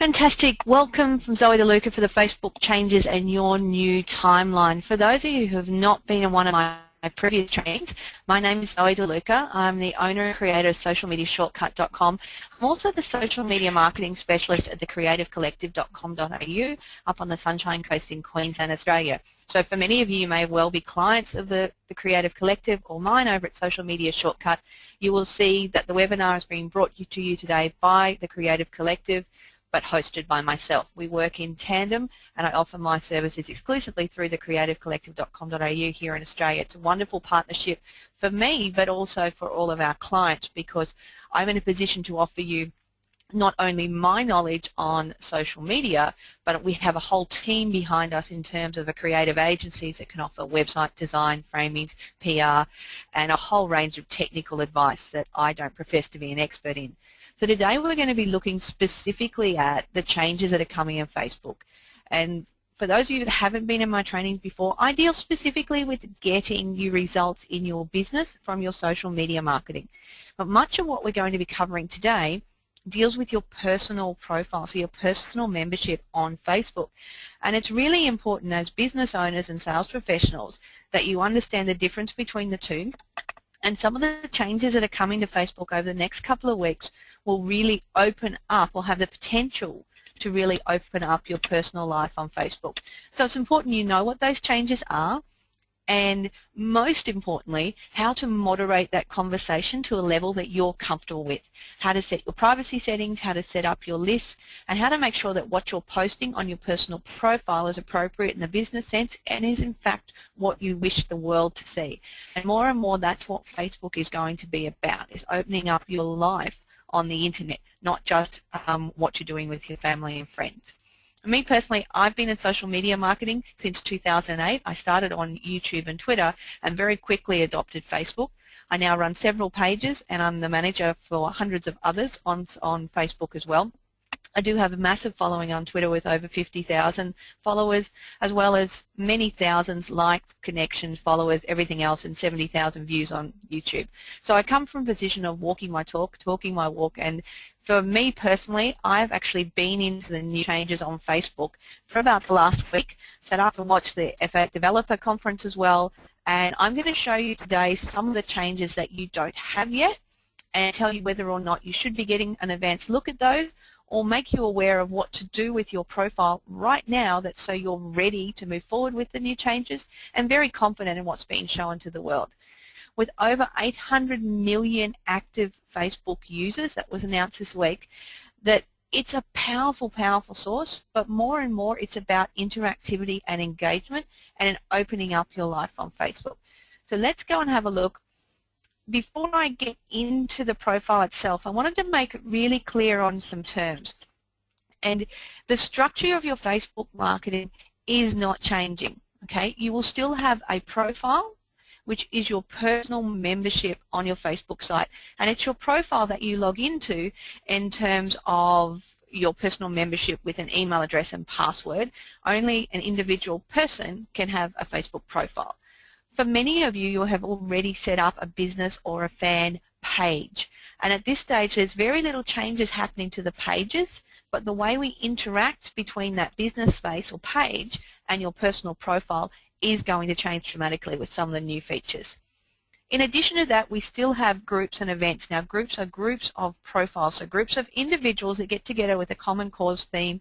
Fantastic. Welcome from Zoe DeLuca for the Facebook changes and your new timeline. For those of you who have not been in one of my previous trainings, my name is Zoe DeLuca. I'm the owner and creator of socialmediashortcut.com. I'm also the social media marketing specialist at thecreativecollective.com.au up on the Sunshine Coast in Queensland, Australia. So for many of you, you may well be clients of the Creative Collective or mine over at Social Media Shortcut. You will see that the webinar is being brought to you today by the Creative Collective, but hosted by myself. We work in tandem, and I offer my services exclusively through the creativecollective.com.au here in Australia. It's a wonderful partnership for me, but also for all of our clients, because I'm in a position to offer you not only my knowledge on social media, but we have a whole team behind us in terms of creative agencies that can offer website design, framings, PR, and a whole range of technical advice that I don't profess to be an expert in. So today we're going to be looking specifically at the changes that are coming in Facebook. And for those of you that haven't been in my trainings before, I deal specifically with getting you results in your business from your social media marketing. But much of what we're going to be covering today deals with your personal profile, so your personal membership on Facebook. And it's really important as business owners and sales professionals that you understand the difference between the two. And some of the changes that are coming to Facebook over the next couple of weeks will really open up, or have the potential to really open up your personal life on Facebook. So it's important you know what those changes are, and most importantly, how to moderate that conversation to a level that you're comfortable with. How to set your privacy settings, how to set up your lists, and how to make sure that what you're posting on your personal profile is appropriate in the business sense and is in fact what you wish the world to see. And more, that's what Facebook is going to be about, is opening up your life on the internet, not just what you're doing with your family and friends. Me personally, I've been in social media marketing since 2008. I started on YouTube and Twitter and very quickly adopted Facebook. I now run several pages, and I'm the manager for hundreds of others on Facebook as well. I do have a massive following on Twitter with over 50,000 followers, as well as many thousands likes, connections, followers, everything else, and 70,000 views on YouTube. So I come from a position of walking my talk, talking my walk, and for me personally, I've actually been into the new changes on Facebook for about the last week, set up and watched the F8 Developer Conference as well, and I'm going to show you today some of the changes that you don't have yet and tell you whether or not you should be getting an advanced look at those, or make you aware of what to do with your profile right now, that's so you're ready to move forward with the new changes and very confident in what's being shown to the world. With over 800 million active Facebook users, that was announced this week, that it's a powerful, powerful source, but more and more it's about interactivity and engagement and opening up your life on Facebook. So let's go and have a look. Before I get into the profile itself, I wanted to make it really clear on some terms. And the structure of your Facebook marketing is not changing, okay? You will still have a profile, which is your personal membership on your Facebook site. And it's your profile that you log into in terms of your personal membership with an email address and password. Only an individual person can have a Facebook profile. For many of you, you have already set up a business or a fan page. And at this stage, there's very little changes happening to the pages, but the way we interact between that business space or page and your personal profile is going to change dramatically with some of the new features. In addition to that, we still have groups and events. Now, groups are groups of profiles, so groups of individuals that get together with a common cause theme,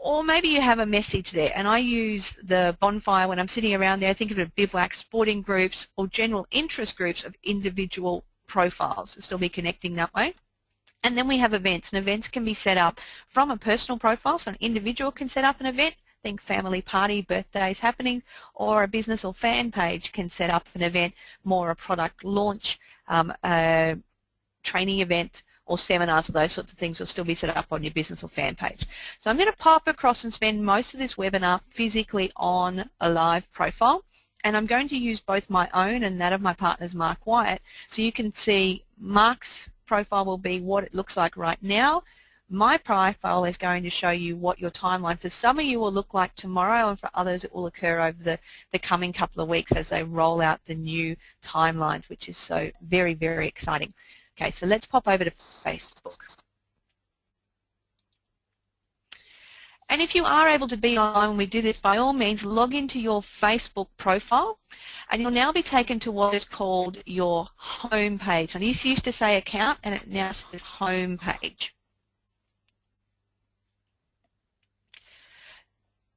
or maybe you have a message there, and I use the bonfire when I'm sitting around there. I think of it as bivouac, sporting groups, or general interest groups of individual profiles. So still be connecting that way. And then we have events, and events can be set up from a personal profile, so an individual can set up an event, think family party, birthdays, happenings, or a business or fan page can set up an event, more a product launch, a training event, or seminars, or those sorts of things will still be set up on your business or fan page. So I'm going to pop across and spend most of this webinar physically on a live profile, and I'm going to use both my own and that of my partner's Mark Wyatt, so you can see Mark's profile will be what it looks like right now. My profile is going to show you what your timeline for some of you will look like tomorrow, and for others it will occur over the coming couple of weeks as they roll out the new timelines, which is so very, very exciting. Okay, so let's pop over to Facebook. And if you are able to be online when we do this, by all means, log into your Facebook profile, and you'll now be taken to what is called your home page. And this used to say account, and it now says home page.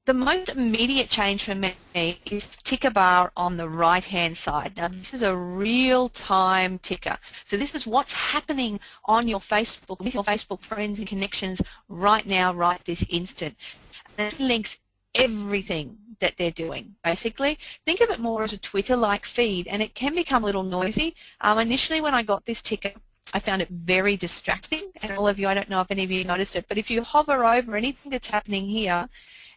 The most immediate change for me is ticker bar on the right-hand side. Now, this is a real-time ticker. So this is what's happening on your Facebook, with your Facebook friends and connections right now, right this instant. And it links everything that they're doing, basically. Think of it more as a Twitter-like feed, and it can become a little noisy. Initially, when I got this ticker, I found it very distracting. And all of you, I don't know if any of you noticed it, but if you hover over anything that's happening here,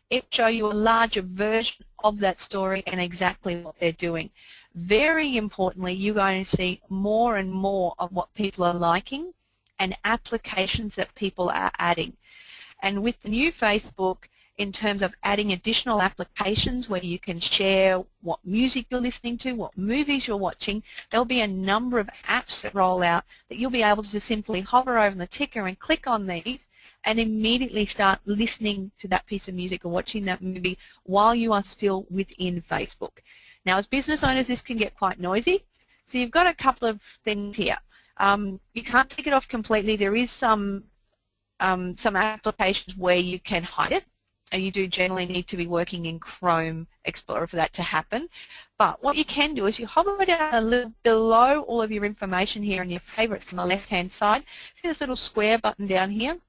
it will show you a larger version of that story and exactly what they're doing. Very importantly, you're going to see more and more of what people are liking and applications that people are adding. And with the new Facebook, in terms of adding additional applications where you can share what music you're listening to, what movies you're watching, there'll be a number of apps that roll out that you'll be able to simply hover over the ticker and click on these and immediately start listening to that piece of music or watching that movie while you are still within Facebook. Now, as business owners, this can get quite noisy, so you've got a couple of things here. You can't take it off completely. There is some applications where you can hide it, and you do generally need to be working in Chrome Explorer for that to happen. But what you can do is you hover down a little below all of your information here and your favorites on the left-hand side. See this little square button down here?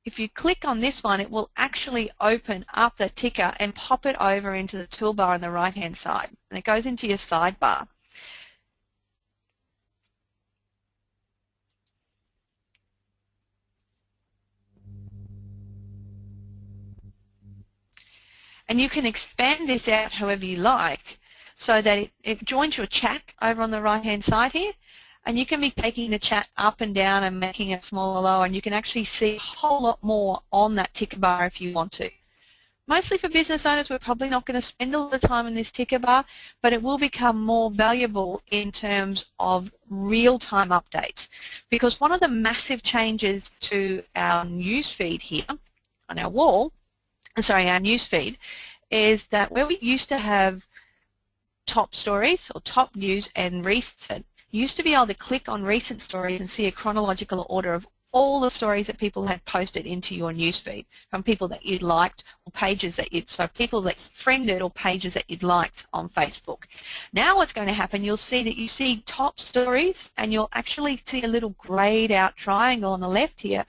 If you click on this one, it will actually open up the ticker and pop it over into the toolbar on the right-hand side. And it goes into your sidebar. And you can expand this out however you like so that it joins your chat over on the right-hand side here. And you can be taking the chat up and down and making it smaller or lower, and you can actually see a whole lot more on that ticker bar if you want to. Mostly for business owners, we're probably not going to spend a lot of time in this ticker bar, but it will become more valuable in terms of real-time updates. Because one of the massive changes to our newsfeed here on our wall, our newsfeed, is that where we used to have top stories or top news and recent, you used to be able to click on recent stories and see a chronological order of all the stories that people had posted into your newsfeed from people that you'd liked or pages that so people that you friended or pages that you'd liked on Facebook. Now what's going to happen, you'll see that you see top stories, and you'll actually see a little grayed out triangle on the left here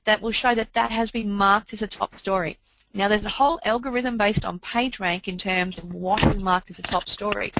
that will show that that has been marked as a top story. Now there's a whole algorithm based on PageRank in terms of what is marked as a top story,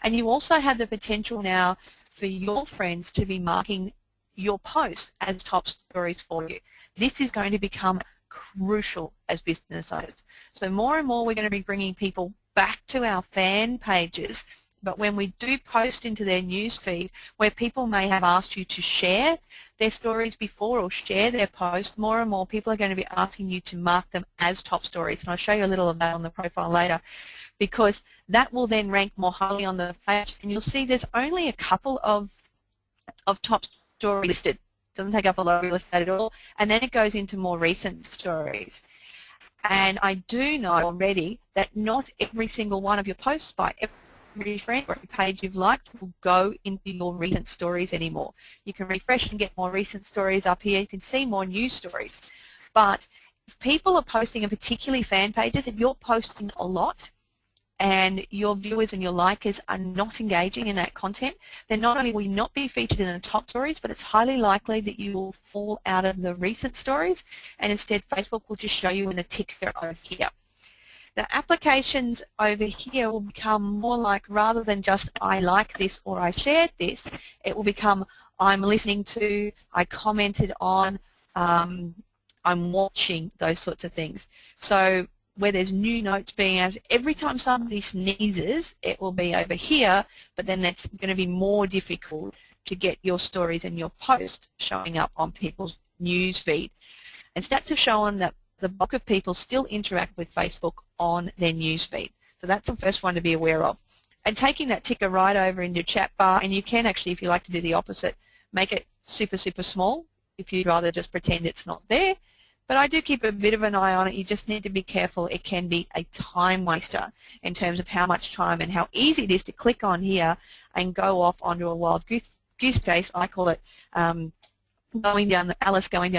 and you also have the potential now for your friends to be marking your posts as top stories for you. This is going to become crucial as business owners. So more and more we're going to be bringing people back to our fan pages, but when we do post into their news feed where people may have asked you to share their stories before or share their posts, more and more people are going to be asking you to mark them as top stories. And I'll show you a little of that on the profile later, because that will then rank more highly on the page, and you'll see there's only a couple of top stories listed. It doesn't take up a lot of real estate at all, and then it goes into more recent stories. And I do know already that not every single one of your posts by every friend or every page you've liked will go into your recent stories anymore. You can refresh and get more recent stories up here. You can see more news stories. But if people are posting, and particularly fan pages, if you're posting a lot and your viewers and your likers are not engaging in that content, then not only will you not be featured in the top stories, but it's highly likely that you will fall out of the recent stories, and instead Facebook will just show you in the ticker over here. The applications over here will become more like, rather than just I like this or I shared this, it will become I'm listening to, I commented on, I'm watching, those sorts of things. So where there's new notes being added, every time somebody sneezes, it will be over here, but then that's going to be more difficult to get your stories and your posts showing up on people's news feed. And stats have shown that the bulk of people still interact with Facebook on their news feed. So that's the first one to be aware of. And taking that ticker right over in your chat bar, and you can actually, if you like to do the opposite, make it super, super small if you'd rather just pretend it's not there. But I do keep a bit of an eye on it. You just need to be careful. It can be a time waster in terms of how much time and how easy it is to click on here and go off onto a wild goose chase. I call it Alice going down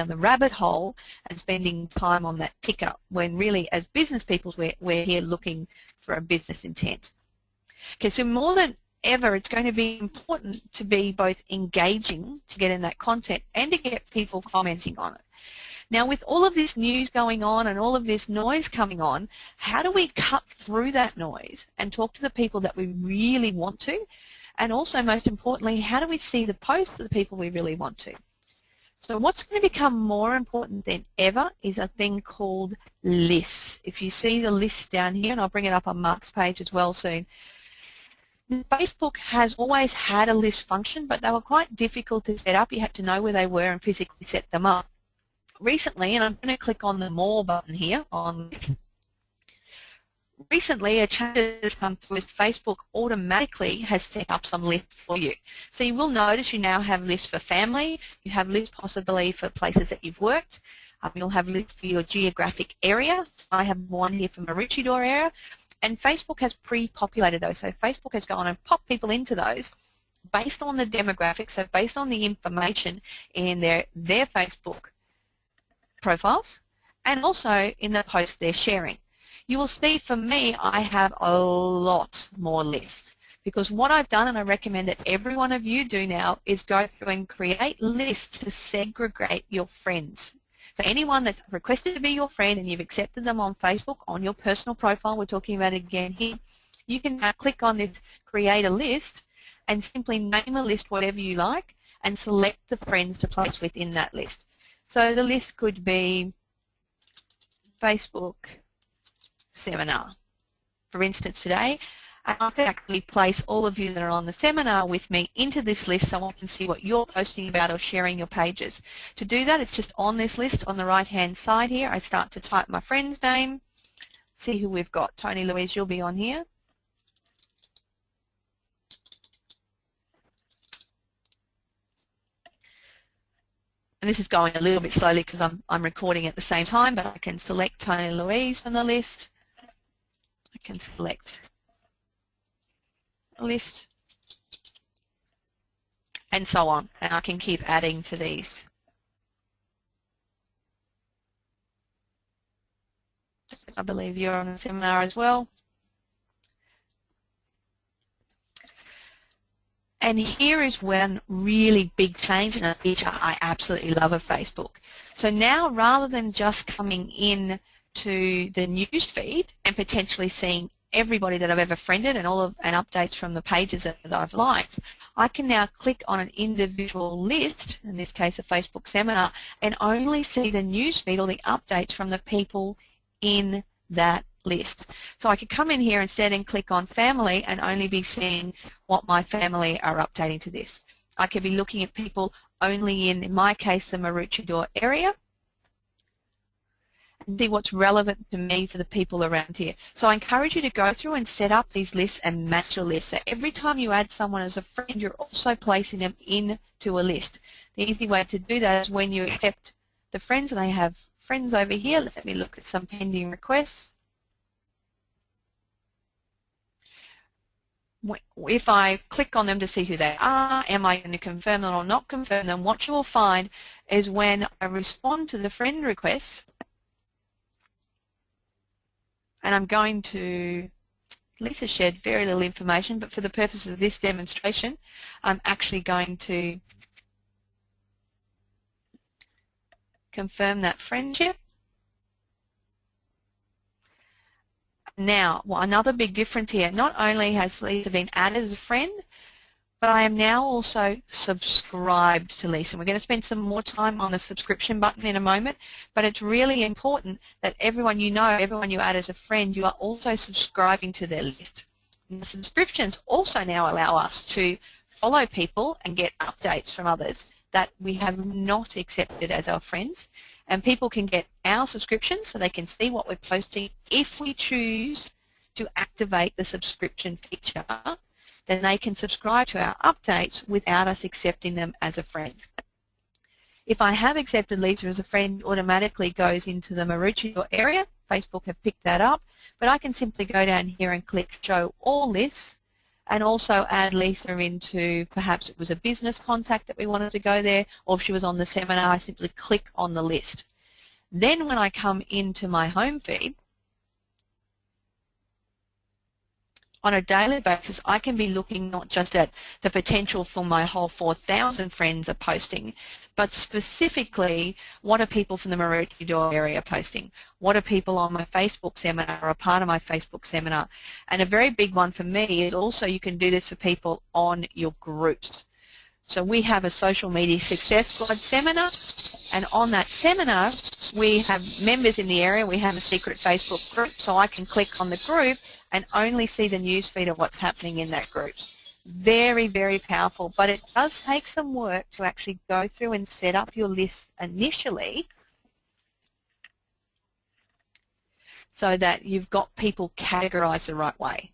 the rabbit hole and spending time on that ticker, when really as business people we're here looking for a business intent. Okay, so more than ever it's going to be important to be both engaging to get in that content and to get people commenting on it. Now, with all of this news going on and all of this noise coming on, how do we cut through that noise and talk to the people that we really want to? And also, most importantly, how do we see the posts of the people we really want to? So what's going to become more important than ever is a thing called lists. If you see the lists down here, and I'll bring it up on Mark's page as well soon, Facebook has always had a list function, but they were quite difficult to set up. You had to know where they were and physically set them up. Recently, and I'm going to click on the More button here on this. Recently, a change has come through as Facebook automatically has set up some lists for you. So you will notice you now have lists for family, you have lists possibly for places that you've worked, you'll have lists for your geographic area. I have one here for Maroochydore area, and Facebook has pre-populated those. So Facebook has gone and popped people into those based on the demographics, so based on the information in their Facebook profiles and also in the posts they're sharing. You will see for me I have a lot more lists, because what I've done, and I recommend that every one of you do now, is go through and create lists to segregate your friends. So anyone that's requested to be your friend and you've accepted them on Facebook on your personal profile, we're talking about it again here, you can now click on this create a list and simply name a list whatever you like and select the friends to place within that list. So the list could be Facebook seminar, for instance, today. And I can actually place all of you that are on the seminar with me into this list so I can see what you're posting about or sharing your pages. To do that, it's just on this list on the right-hand side here. I start to type my friend's name, see who we've got. Tony Louise, you'll be on here. And this is going a little bit slowly because I'm recording at the same time, but I can select Tony Louise on the list. I can select a list and so on, and I can keep adding to these. I believe you're on the seminar as well. And here is one really big change and a feature I absolutely love of Facebook. So now, rather than just coming in to the news feed and potentially seeing everybody that I've ever friended and updates from the pages that I've liked, I can now click on an individual list, in this case a Facebook seminar, and only see the news feed or the updates from the people in that list. So I could come in here instead and click on family and only be seeing what my family are updating to this. I could be looking at people only in my case, the Maroochydore area, and see what's relevant to me for the people around here. So I encourage you to go through and set up these lists and match your list. So every time you add someone as a friend, you're also placing them into a list. The easy way to do that is when you accept the friends, and I have friends over here. Let me look at some pending requests. If I click on them to see who they are, am I going to confirm them or not confirm them, what you will find is when I respond to the friend request, and I'm going to, Lisa shared very little information, but for the purpose of this demonstration, I'm actually going to confirm that friendship. Now, another big difference here, not only has Lisa been added as a friend, but I am now also subscribed to Lisa. We're going to spend some more time on the subscription button in a moment, but it's really important that everyone you know, everyone you add as a friend, you are also subscribing to their list. And the subscriptions also now allow us to follow people and get updates from others that we have not accepted as our friends. And people can get our subscriptions so they can see what we're posting. If we choose to activate the subscription feature, then they can subscribe to our updates without us accepting them as a friend. If I have accepted Lisa as a friend, it automatically goes into the Maroochydore area. Facebook have picked that up, but I can simply go down here and click Show All Lists, and also add Lisa into, perhaps it was a business contact that we wanted to go there, or if she was on the seminar, I simply click on the list. Then when I come into my home feed, on a daily basis, I can be looking not just at the potential for my whole 4,000 friends are posting, but specifically, what are people from the Maroochydore area posting? What are people on my Facebook seminar or a part of my Facebook seminar? And a very big one for me is also you can do this for people on your groups. So we have a social media success squad seminar, and on that seminar we have members in the area. We have a secret Facebook group, so I can click on the group and only see the newsfeed of what's happening in that group. Very, very powerful, but it does take some work to actually go through and set up your list initially so that you've got people categorized the right way.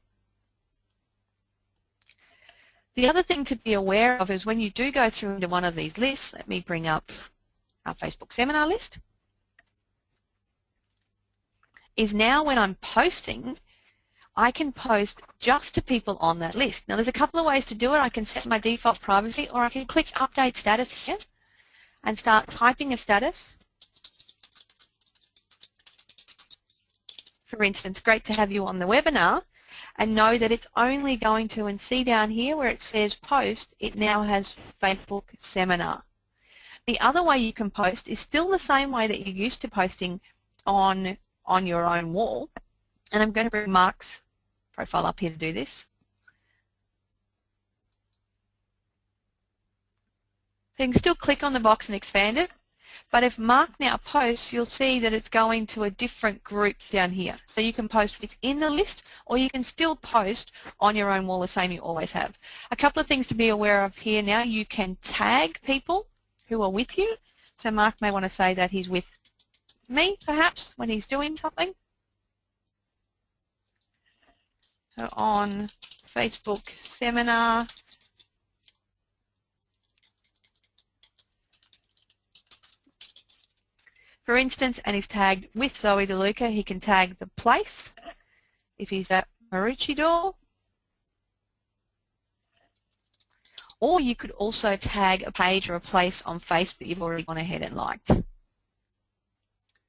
The other thing to be aware of is when you do go through into one of these lists, let me bring up our Facebook seminar list, is now when I'm posting, I can post just to people on that list. Now there's a couple of ways to do it. I can set my default privacy, or I can click Update Status here and start typing a status. For instance, great to have you on the webinar, and know that it's only going to, and see down here where it says post, it now has Facebook seminar. The other way you can post is still the same way that you're used to posting on your own wall, and I'm going to bring Mark's profile up here to do this. So you can still click on the box and expand it, but if Mark now posts, you'll see that it's going to a different group down here. So you can post it in the list, or you can still post on your own wall the same you always have. A couple of things to be aware of here now. You can tag people who are with you. So Mark may want to say that he's with me, perhaps, when he's doing something. So on Facebook seminar, for instance, and he's tagged with Zoe DeLuca, he can tag the place if he's at Maroochydore. Or you could also tag a page or a place on Facebook that you've already gone ahead and liked.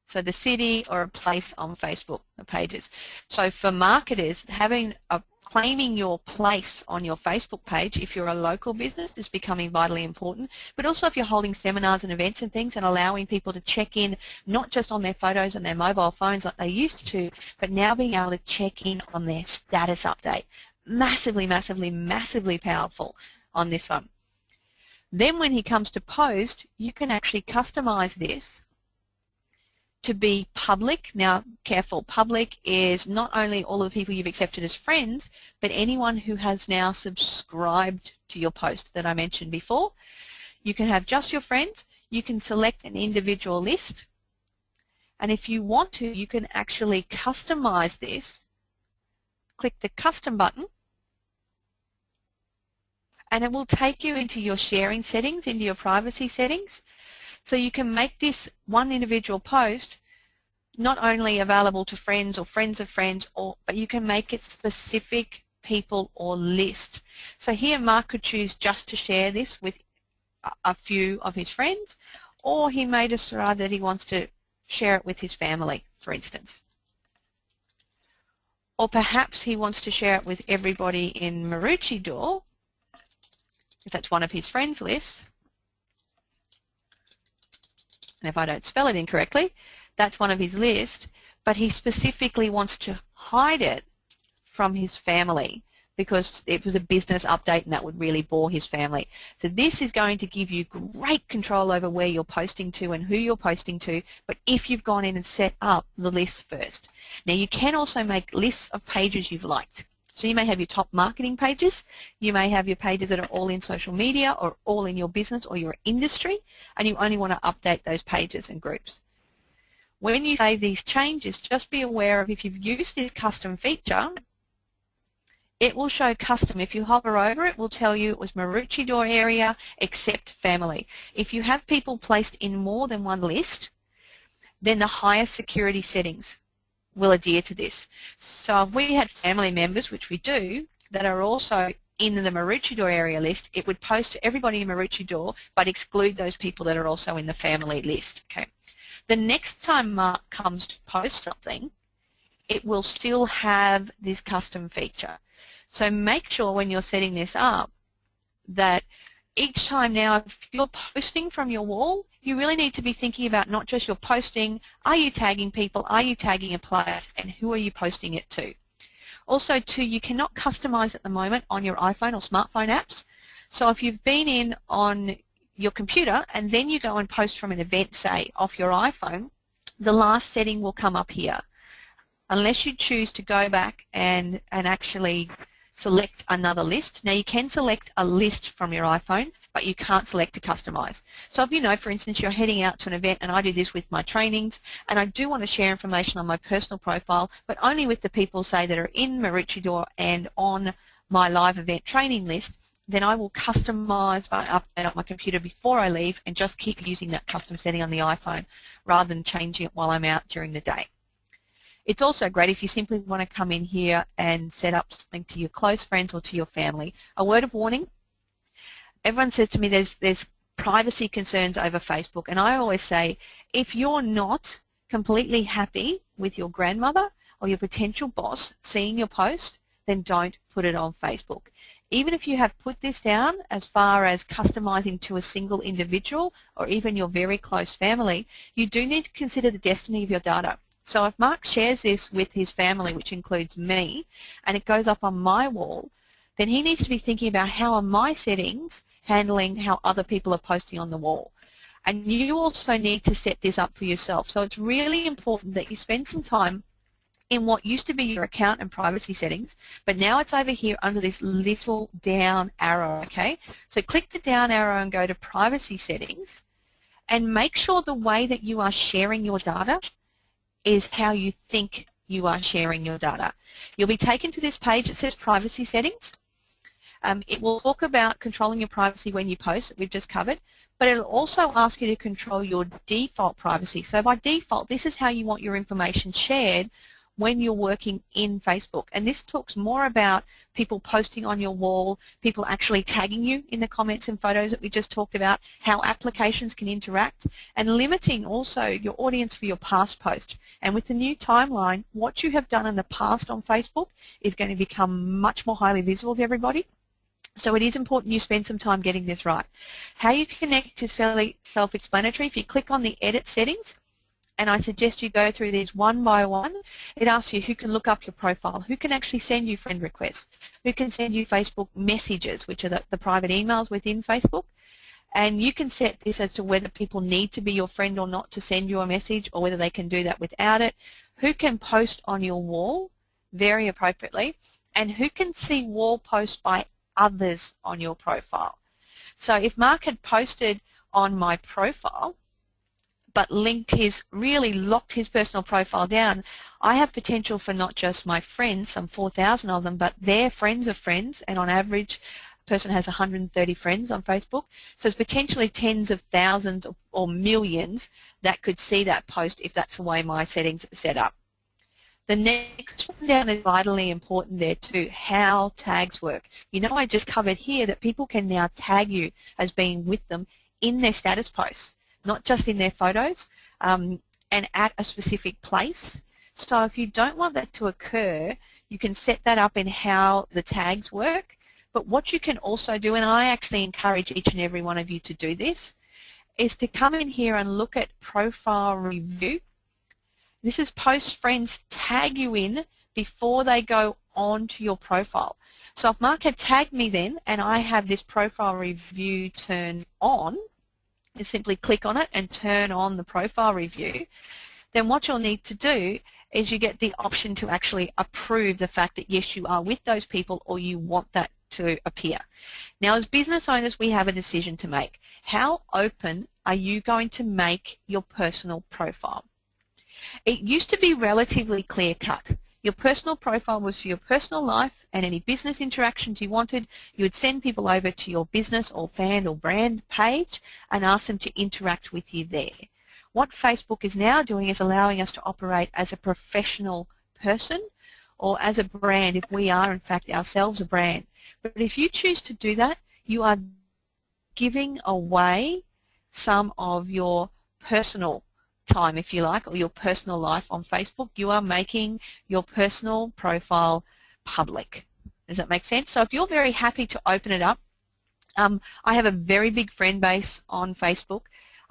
So the city or a place on Facebook, the pages. So for marketers, claiming your place on your Facebook page, if you're a local business, is becoming vitally important. But also if you're holding seminars and events and things and allowing people to check in, not just on their photos and their mobile phones like they used to, but now being able to check in on their status update. Massively, massively, massively powerful on this one. Then when he comes to post, you can actually customize this to be public. Now, careful, public is not only all of the people you've accepted as friends, but anyone who has now subscribed to your post that I mentioned before. You can have just your friends. You can select an individual list. And if you want to, you can actually customize this. Click the custom button, and it will take you into your sharing settings, into your privacy settings. So you can make this one individual post not only available to friends or friends of friends, but you can make it specific people or list. So here Mark could choose just to share this with a few of his friends, or he may decide that he wants to share it with his family, for instance. Or perhaps he wants to share it with everybody in Maroochydore, if that's one of his friends lists. And if I don't spell it incorrectly, that's one of his lists, but he specifically wants to hide it from his family because it was a business update and that would really bore his family. So this is going to give you great control over where you're posting to and who you're posting to, but if you've gone in and set up the list first. Now you can also make lists of pages you've liked. So you may have your top marketing pages, you may have your pages that are all in social media or all in your business or your industry, and you only want to update those pages and groups. When you save these changes, just be aware of if you've used this custom feature, it will show custom. If you hover over it, will tell you it was Maroochydore area except family. If you have people placed in more than one list, then the higher security settings will adhere to this. So if we had family members, which we do, that are also in the Maroochydore area list, it would post to everybody in Maroochydore but exclude those people that are also in the family list. Okay. The next time Mark comes to post something, it will still have this custom feature. So make sure when you're setting this up that each time now, if you're posting from your wall, you really need to be thinking about not just your posting, are you tagging people, are you tagging a place, and who are you posting it to? Also, too, you cannot customize at the moment on your iPhone or smartphone apps. So if you've been in on your computer and then you go and post from an event, say, off your iPhone, the last setting will come up here. Unless you choose to go back and actually select another list. Now you can select a list from your iPhone, but you can't select to customize. So if you know, for instance, you're heading out to an event, and I do this with my trainings, and I do want to share information on my personal profile, but only with the people, say, that are in Maroochydore and on my live event training list, then I will customize my update on my computer before I leave and just keep using that custom setting on the iPhone rather than changing it while I'm out during the day. It's also great if you simply want to come in here and set up something to your close friends or to your family. A word of warning, everyone says to me there's privacy concerns over Facebook, and I always say if you're not completely happy with your grandmother or your potential boss seeing your post, then don't put it on Facebook. Even if you have put this down as far as customizing to a single individual or even your very close family, you do need to consider the destiny of your data. So if Mark shares this with his family, which includes me, and it goes up on my wall, then he needs to be thinking about how are my settings handling how other people are posting on the wall. And you also need to set this up for yourself. So it's really important that you spend some time in what used to be your account and privacy settings, but now it's over here under this little down arrow, okay? So click the down arrow and go to privacy settings, and make sure the way that you are sharing your data is how you think you are sharing your data. You'll be taken to this page that says privacy settings. It will talk about controlling your privacy when you post, that we've just covered, but it'll also ask you to control your default privacy. So by default, this is how you want your information shared when you're working in Facebook. And this talks more about people posting on your wall, people actually tagging you in the comments and photos that we just talked about, how applications can interact, and limiting also your audience for your past post. And with the new timeline, what you have done in the past on Facebook is going to become much more highly visible to everybody. So it is important you spend some time getting this right. How you connect is fairly self-explanatory. If you click on the edit settings, and I suggest you go through these one by one, it asks you who can look up your profile, who can actually send you friend requests, who can send you Facebook messages, which are the private emails within Facebook. And you can set this as to whether people need to be your friend or not to send you a message, or whether they can do that without it, who can post on your wall very appropriately, and who can see wall posts by others on your profile. So if Mark had posted on my profile, but really locked his personal profile down, I have potential for not just my friends, some 4,000 of them, but their friends of friends, and on average a person has 130 friends on Facebook, so it's potentially tens of thousands or millions that could see that post if that's the way my settings are set up. The next one down is vitally important there too, how tags work. You know, I just covered here that people can now tag you as being with them in their status posts, not just in their photos, and at a specific place. So if you don't want that to occur, you can set that up in how the tags work. But what you can also do, and I actually encourage each and every one of you to do this, is to come in here and look at profile review. This is post friends tag you in before they go on to your profile. So if Mark had tagged me then, and I have this profile review turned on, you simply click on it and turn on the profile review, then what you'll need to do is you get the option to actually approve the fact that yes, you are with those people or you want that to appear. Now as business owners, we have a decision to make. How open are you going to make your personal profile? It used to be relatively clear-cut. Your personal profile was for your personal life and any business interactions you wanted. You would send people over to your business or fan or brand page and ask them to interact with you there. What Facebook is now doing is allowing us to operate as a professional person or as a brand if we are in fact ourselves a brand. But if you choose to do that, you are giving away some of your personal time, if you like, or your personal life on Facebook. You are making your personal profile public. Does that make sense? So if you're very happy to open it up, I have a very big friend base on Facebook.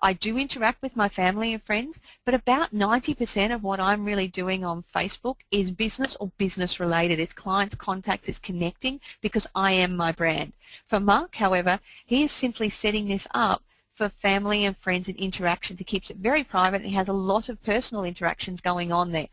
I do interact with my family and friends, but about 90% of what I'm really doing on Facebook is business or business related. It's clients, contacts, it's connecting because I am my brand. For Mark, however, he is simply setting this up for family and friends and interaction. He keeps it very private and he has a lot of personal interactions going on there.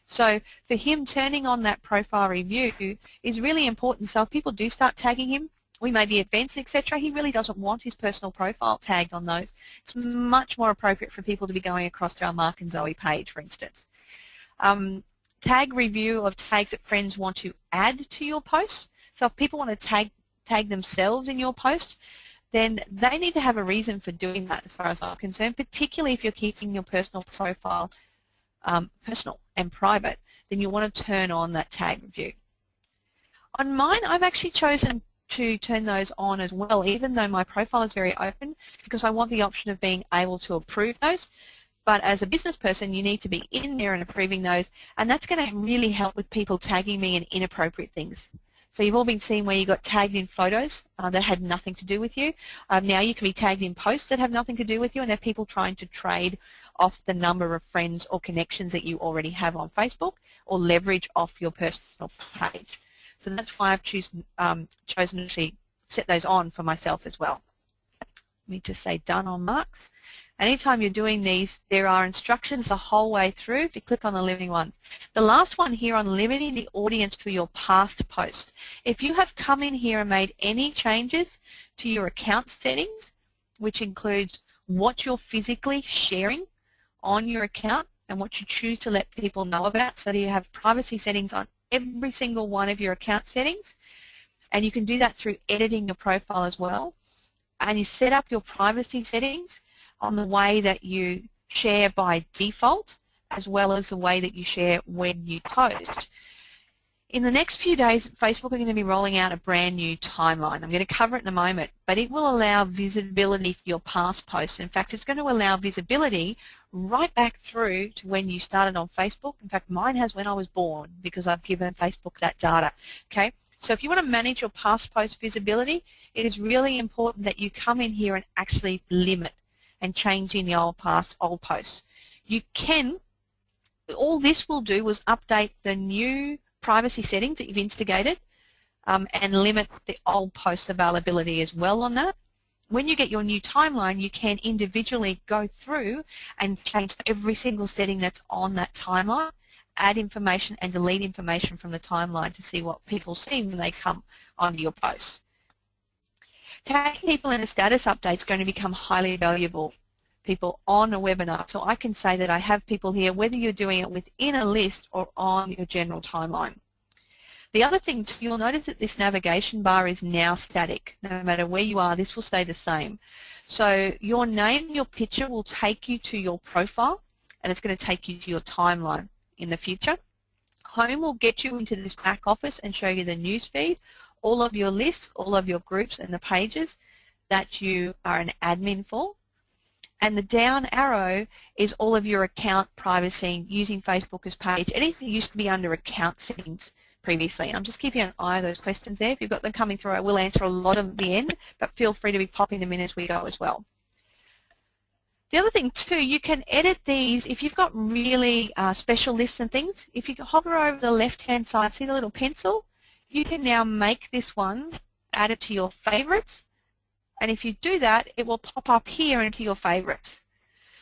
So for him, turning on that profile review is really important. So if people do start tagging him, we may be events, etc., he really doesn't want his personal profile tagged on those. It's much more appropriate for people to be going across to our Mark and Zoe page, for instance. Tag review of tags that friends want to add to your post. So if people want to tag themselves in your post, then they need to have a reason for doing that as far as I'm concerned, particularly if you're keeping your personal profile personal and private, then you want to turn on that tag review. On mine, I've actually chosen to turn those on as well, even though my profile is very open, because I want the option of being able to approve those. But as a business person, you need to be in there and approving those, and that's going to really help with people tagging me in inappropriate things. So you've all been seeing where you got tagged in photos that had nothing to do with you. Now you can be tagged in posts that have nothing to do with you, and they're people trying to trade off the number of friends or connections that you already have on Facebook or leverage off your personal page. So that's why I've chosen to actually set those on for myself as well. Let me just say done on Marks. Anytime you're doing these, there are instructions the whole way through if you click on the limiting one. The last one here on limiting the audience for your past post. If you have come in here and made any changes to your account settings, which includes what you're physically sharing on your account and what you choose to let people know about, so that you have privacy settings on every single one of your account settings, and you can do that through editing your profile as well, and you set up your privacy settings on the way that you share by default as well as the way that you share when you post. In the next few days, Facebook are going to be rolling out a brand new timeline. I'm going to cover it in a moment, but it will allow visibility for your past posts. In fact, it's going to allow visibility right back through to when you started on Facebook. In fact, mine has when I was born because I've given Facebook that data. Okay, so if you want to manage your past post visibility, it is really important that you come in here and actually limit and change in the old posts. You can, all this will do is update the new privacy settings that you've instigated and limit the old post availability as well on that. When you get your new timeline, you can individually go through and change every single setting that's on that timeline, add information and delete information from the timeline to see what people see when they come onto your posts. Tagging people in a status update is going to become highly valuable people on a webinar. So I can say that I have people here, whether you're doing it within a list or on your general timeline. The other thing too, you'll notice that this navigation bar is now static. No matter where you are, this will stay the same. So your name, your picture will take you to your profile, and it's going to take you to your timeline in the future. Home will get you into this back office and show you the news feed, all of your lists, all of your groups and the pages that you are an admin for. And the down arrow is all of your account privacy using Facebook as page. Anything used to be under account settings previously. I'm just keeping an eye on those questions there. If you've got them coming through, I will answer a lot of the end, but feel free to be popping them in as we go as well. The other thing too, you can edit these if you've got really special lists and things. If you hover over the left-hand side, see the little pencil? You can now make this one, add it to your favorites, and if you do that, it will pop up here into your favorites.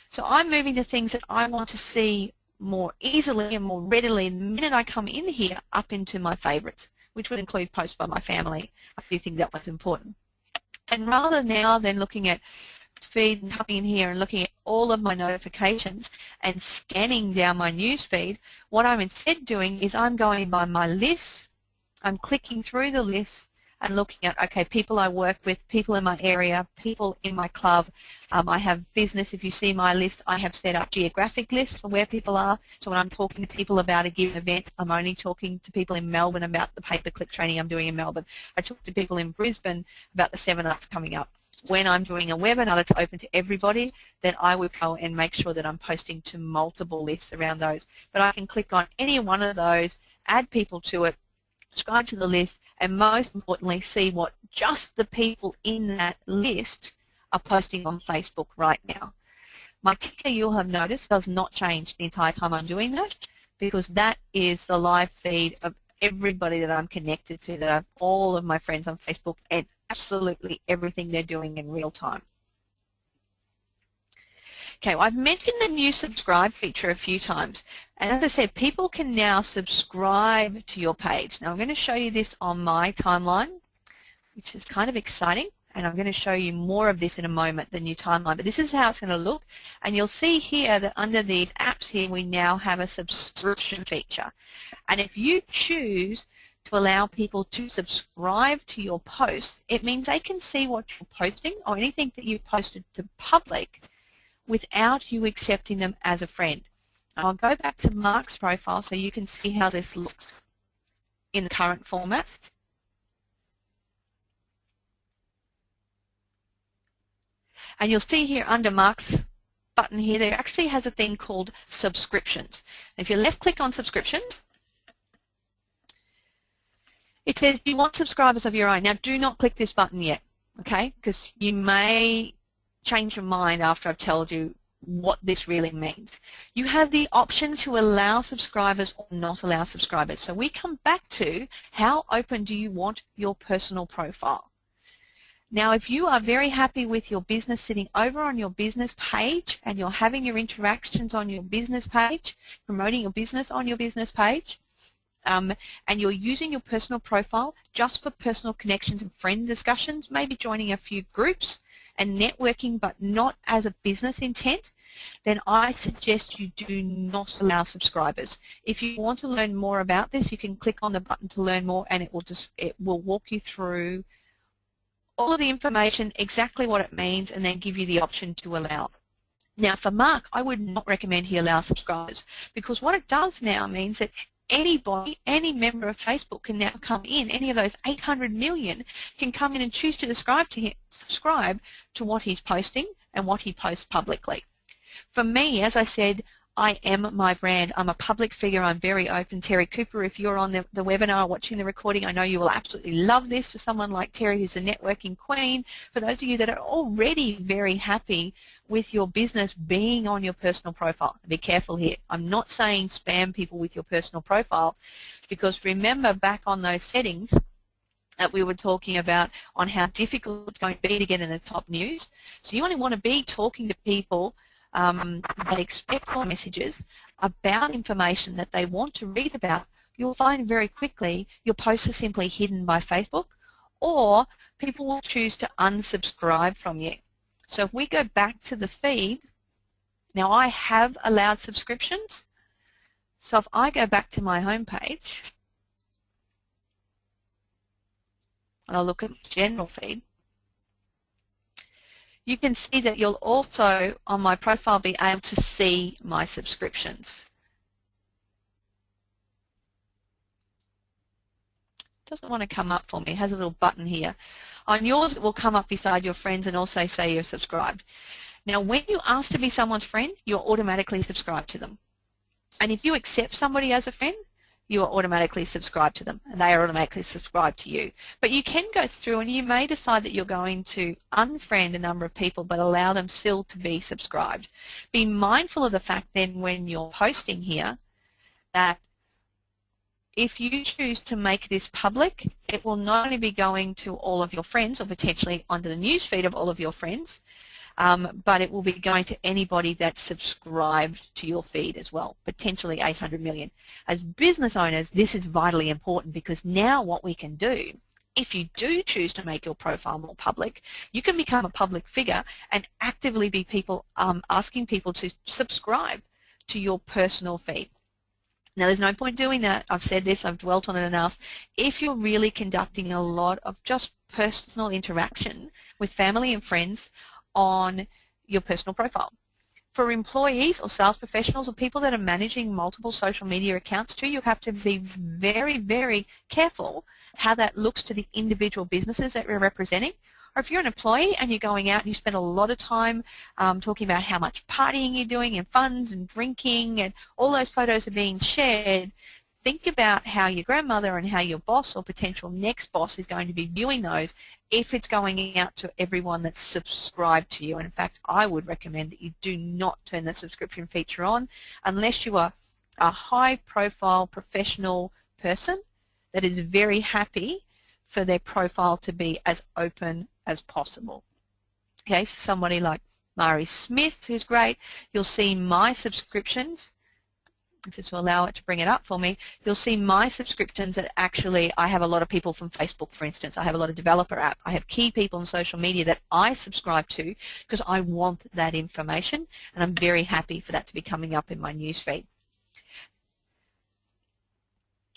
So I'm moving the things that I want to see more easily and more readily the minute I come in here up into my favorites, which would include posts by my family. I do think that one's important. And rather now than looking at feed and coming in here and looking at all of my notifications and scanning down my news feed, what I'm instead doing is I'm going by my list, I'm clicking through the list and looking at, okay, people I work with, people in my area, people in my club. I have business. If you see my list, I have set up geographic lists for where people are. So when I'm talking to people about a given event, I'm only talking to people in Melbourne about the pay-per-click training I'm doing in Melbourne. I talk to people in Brisbane about the seminars coming up. When I'm doing a webinar that's open to everybody, then I would go and make sure that I'm posting to multiple lists around those. But I can click on any one of those, add people to it, subscribe to the list, and most importantly, see what just the people in that list are posting on Facebook right now. My ticker, you'll have noticed, does not change the entire time I'm doing that, because that is the live feed of everybody that I'm connected to, that have all of my friends on Facebook and absolutely everything they're doing in real time. Okay, well, I've mentioned the new subscribe feature a few times, and as I said, people can now subscribe to your page. Now I'm going to show you this on my timeline, which is kind of exciting, and I'm going to show you more of this in a moment, the new timeline, but this is how it's going to look, and you'll see here that under these apps here we now have a subscription feature, and if you choose to allow people to subscribe to your posts, it means they can see what you're posting or anything that you've posted to public without you accepting them as a friend. I'll go back to Mark's profile so you can see how this looks in the current format. And you'll see here under Mark's button here, there actually has a thing called subscriptions. If you left click on subscriptions, it says you want subscribers of your own. Now do not click this button yet, okay, because you may change your mind after I've told you what this really means. You have the option to allow subscribers or not allow subscribers. So we come back to how open do you want your personal profile. Now if you are very happy with your business sitting over on your business page and you're having your interactions on your business page, promoting your business on your business page, and you're using your personal profile just for personal connections and friend discussions, maybe joining a few groups and networking but not as a business intent, then I suggest you do not allow subscribers. If you want to learn more about this, you can click on the button to learn more, and it will walk you through all of the information, exactly what it means, and then give you the option to allow. Now for Mark, I would not recommend he allow subscribers, because what it does now means that anybody, any member of Facebook can now come in, any of those 800 million can come in and choose to subscribe to what he's posting and what he posts publicly. For me, as I said, I am my brand. I'm a public figure. I'm very open. Terry Cooper, if you're on the webinar watching the recording, I know you will absolutely love this. For someone like Terry, who's a networking queen, for those of you that are already very happy with your business being on your personal profile, be careful here. I'm not saying spam people with your personal profile, because remember back on those settings that we were talking about on how difficult it's going to be to get in the top news. So you only want to be talking to people that expect your messages about information that they want to read about. You'll find very quickly your posts are simply hidden by Facebook, or people will choose to unsubscribe from you. So if we go back to the feed, now I have allowed subscriptions. So if I go back to my home page and I'll look at the general feed, you can see that you'll also, on my profile, be able to see my subscriptions. It doesn't want to come up for me. It has a little button here. On yours, it will come up beside your friends and also say you're subscribed. Now, when you ask to be someone's friend, you're automatically subscribed to them. And if you accept somebody as a friend, you are automatically subscribed to them, and they are automatically subscribed to you. But you can go through and you may decide that you're going to unfriend a number of people but allow them still to be subscribed. Be mindful of the fact then when you're posting here that if you choose to make this public, it will not only be going to all of your friends or potentially onto the newsfeed of all of your friends, but it will be going to anybody that's subscribed to your feed as well, potentially 800 million. As business owners, this is vitally important, because now what we can do If you do choose to make your profile more public, you can become a public figure and actively be asking people to subscribe to your personal feed. Now, there's no point doing that. I've said this, I've dwelt on it enough. If you're really conducting a lot of just personal interaction with family and friends on your personal profile. For employees or sales professionals or people that are managing multiple social media accounts too, you have to be very, very careful how that looks to the individual businesses that you're representing. Or if you're an employee and you're going out and you spend a lot of time talking about how much partying you're doing and funds and drinking and all those photos are being shared, think about how your grandmother and how your boss or potential next boss is going to be viewing those if it's going out to everyone that's subscribed to you. And in fact, I would recommend that you do not turn the subscription feature on unless you are a high-profile professional person that is very happy for their profile to be as open as possible. Okay, so somebody like Mari Smith, who's great, you'll see my subscriptions. If it's to allow it to bring it up for me, you'll see my subscriptions that actually I have a lot of people from Facebook, for instance. I have a lot of developer app. I have key people on social media that I subscribe to because I want that information, and I'm very happy for that to be coming up in my newsfeed.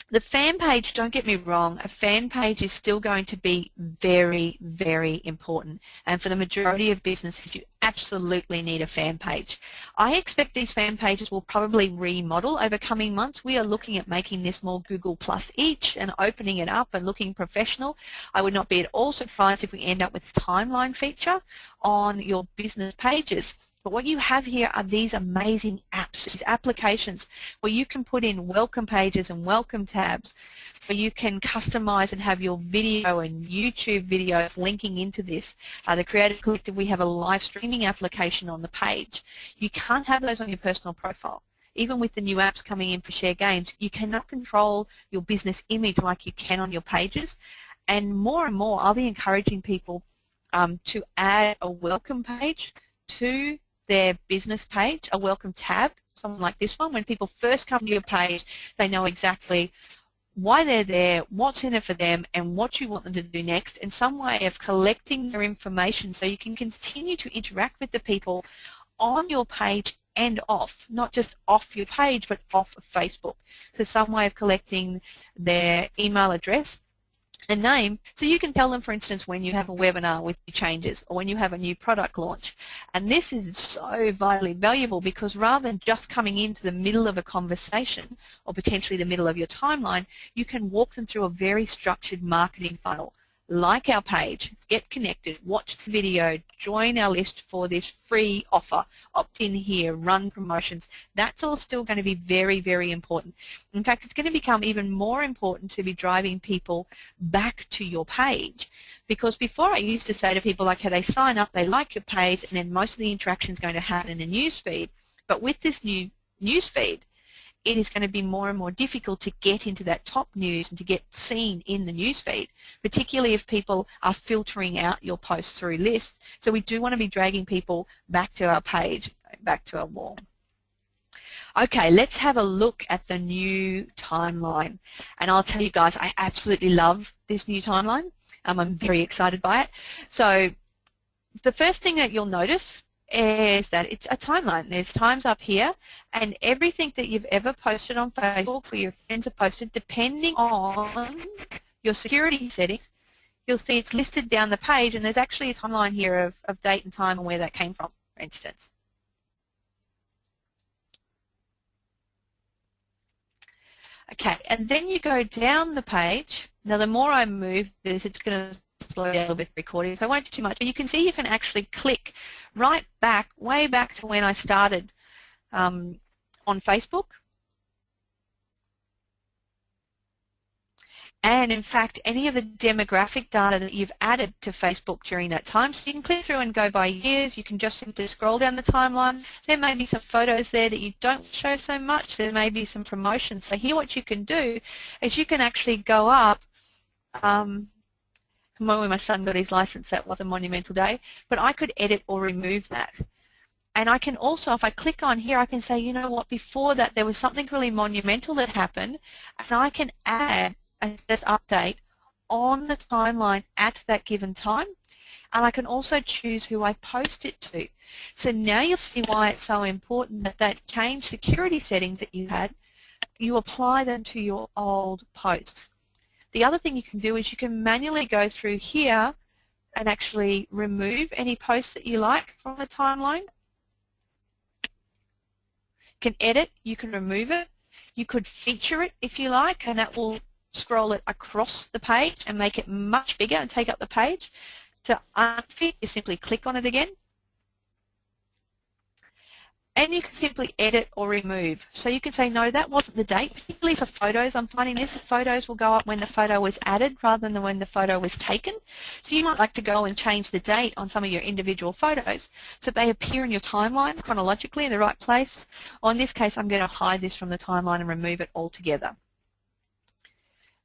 The fan page, don't get me wrong, a fan page is still going to be very, very important. And for the majority of businesses, you absolutely need a fan page. I expect these fan pages will probably remodel over coming months. We are looking at making this more Google Plus-ish and opening it up and looking professional. I would not be at all surprised if we end up with a timeline feature on your business pages. But what you have here are these amazing apps, these applications where you can put in welcome pages and welcome tabs, where you can customize and have your video and YouTube videos linking into this. The Creative Collective, we have a live streaming application on the page. You can't have those on your personal profile. Even with the new apps coming in for Share Games, you cannot control your business image like you can on your pages. And more I'll be encouraging people to add a welcome page to their business page, a welcome tab, something like this one. When people first come to your page, they know exactly why they're there, what's in it for them, and what you want them to do next, and some way of collecting their information so you can continue to interact with the people on your page and off, not just off your page, but off of Facebook. So some way of collecting their email address and name, so you can tell them, for instance, when you have a webinar with changes or when you have a new product launch. And this is so vitally valuable because rather than just coming into the middle of a conversation or potentially the middle of your timeline, you can walk them through a very structured marketing funnel. Like our page, get connected, watch the video, join our list for this free offer, opt in here, run promotions. That's all still going to be very, very important. In fact, it's going to become even more important to be driving people back to your page, because before I used to say to people, like, hey, they sign up, they like your page, and then most of the interaction is going to happen in the news feed. But with this new news feed, it is going to be more and more difficult to get into that top news and to get seen in the newsfeed, particularly if people are filtering out your posts through lists. So we do want to be dragging people back to our page, back to our wall. Okay, let's have a look at the new timeline. And I'll tell you guys, I absolutely love this new timeline. I'm very excited by it. So the first thing that you'll notice is that it's a timeline. There's times up here, and everything that you've ever posted on Facebook or your friends have posted, depending on your security settings, you'll see it's listed down the page, and there's actually a timeline here of date and time and where that came from, for instance. Okay, and then you go down the page. Now, the more I move, it's going to slow down a little bit recording, so I won't do too much. But you can see you can actually click right back, way back to when I started on Facebook. And in fact, any of the demographic data that you've added to Facebook during that time, so you can click through and go by years. You can just simply scroll down the timeline. There may be some photos there that you don't show so much. There may be some promotions. So here what you can do is you can actually go up. When my son got his license, that was a monumental day, but I could edit or remove that. And I can also, if I click on here, I can say, you know what, before that there was something really monumental that happened, and I can add a update on the timeline at that given time, and I can also choose who I post it to. So now you'll see why it's so important that that change security settings that you had, you apply them to your old posts. The other thing you can do is you can manually go through here and actually remove any posts that you like from the timeline. You can edit, you can remove it, you could feature it if you like, and that will scroll it across the page and make it much bigger and take up the page. To unfit, you simply click on it again. And you can simply edit or remove. So you can say, no, that wasn't the date, particularly for photos. I'm finding this, the photos will go up when the photo was added rather than when the photo was taken. So you might like to go and change the date on some of your individual photos so that they appear in your timeline chronologically in the right place. Or in this case, I'm going to hide this from the timeline and remove it altogether.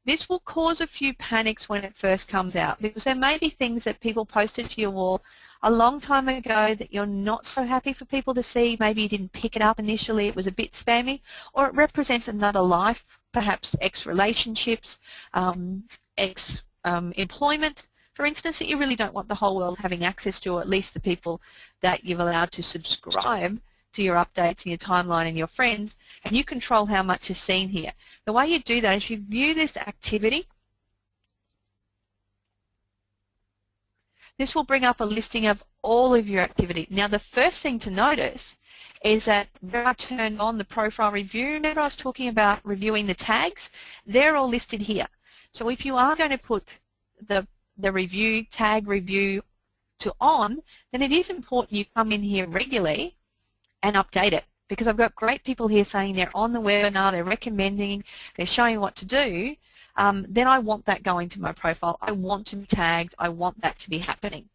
This will cause a few panics when it first comes out because there may be things that people posted to your wall a long time ago that you're not so happy for people to see. Maybe you didn't pick it up initially, it was a bit spammy, or it represents another life, perhaps ex-relationships, ex-employment, for instance, that you really don't want the whole world having access to, or at least the people that you've allowed to subscribe to your updates and your timeline and your friends, and you control how much is seen here. The way you do that is you view this activity. This will bring up a listing of all of your activity. Now the first thing to notice is that where I turned on the profile review, remember I was talking about reviewing the tags, they're all listed here. So if you are going to put the review, tag review to on, then it is important you come in here regularly and update it, because I've got great people here saying they're on the webinar, they're recommending, they're showing what to do. Then I want that going to my profile. I want to be tagged. I want that to be happening.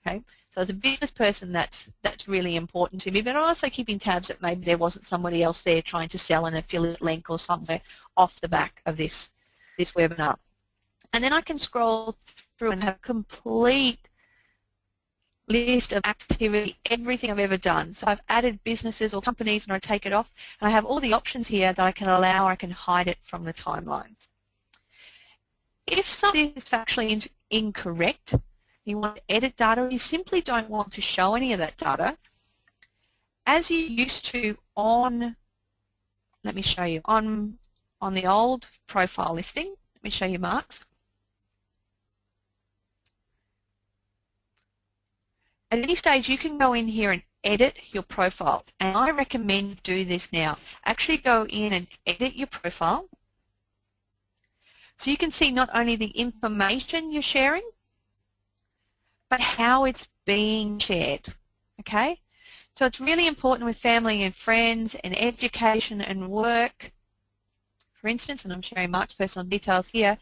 Okay. So as a business person, that's really important to me. But I'm also keeping tabs that maybe there wasn't somebody else there trying to sell an affiliate link or somewhere off the back of this webinar. And then I can scroll through and have complete list of activity, everything I've ever done. So I've added businesses or companies and I take it off, and I have all the options here that I can allow or I can hide it from the timeline. If something is factually incorrect, you want to edit data, or you simply don't want to show any of that data, as you used to on, let me show you, on the old profile listing, let me show you Mark's. At any stage, you can go in here and edit your profile, and I recommend you do this now. Actually go in and edit your profile so you can see not only the information you're sharing, but how it's being shared, okay? So it's really important with family and friends and education and work, for instance, and I'm sharing Mark's personal details here,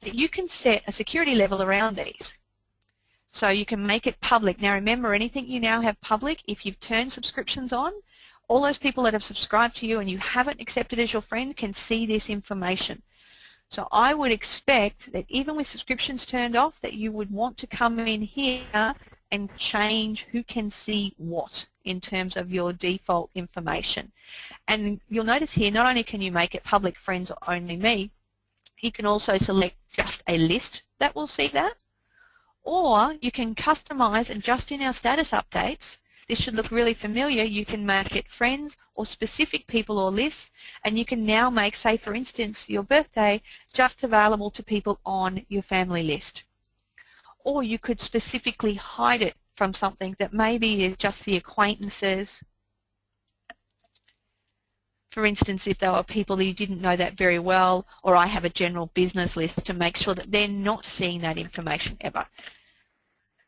that you can set a security level around these. So you can make it public. Now remember, anything you now have public, if you've turned subscriptions on, all those people that have subscribed to you and you haven't accepted as your friend can see this information. So I would expect that even with subscriptions turned off, that you would want to come in here and change who can see what in terms of your default information. And you'll notice here, not only can you make it public, friends or only me, you can also select just a list that will see that. Or you can customize, and just in our status updates, this should look really familiar, you can make it friends or specific people or lists, and you can now make, say for instance, your birthday just available to people on your family list. Or you could specifically hide it from something that maybe is just the acquaintances. For instance, if there are people that you didn't know that very well, or I have a general business list, to make sure that they're not seeing that information ever.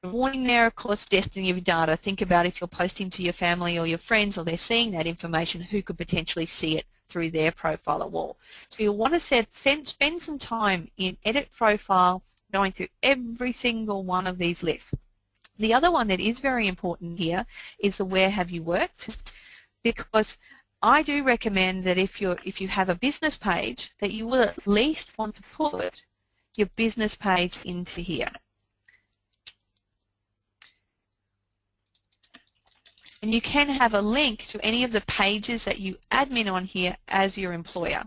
The warning there, of course, destiny of data. Think about if you're posting to your family or your friends, or they're seeing that information, who could potentially see it through their profile or wall. So you'll want to spend some time in Edit Profile, going through every single one of these lists. The other one that is very important here is the Where Have You Worked, because I do recommend that if you have a business page, that you will at least want to put your business page into here. And you can have a link to any of the pages that you admin on here as your employer.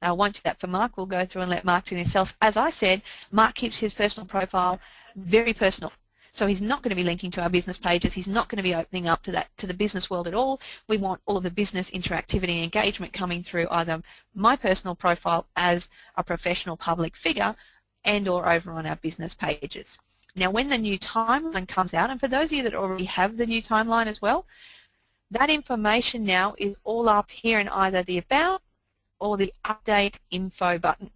I won't do that for Mark. We'll go through and let Mark do it himself. As I said, Mark keeps his personal profile very personal. So he's not going to be linking to our business pages. He's not going to be opening up to the business world at all. We want all of the business interactivity and engagement coming through either my personal profile as a professional public figure and or over on our business pages. Now when the new timeline comes out, and for those of you that already have the new timeline as well, that information now is all up here in either the About or the Update Info button.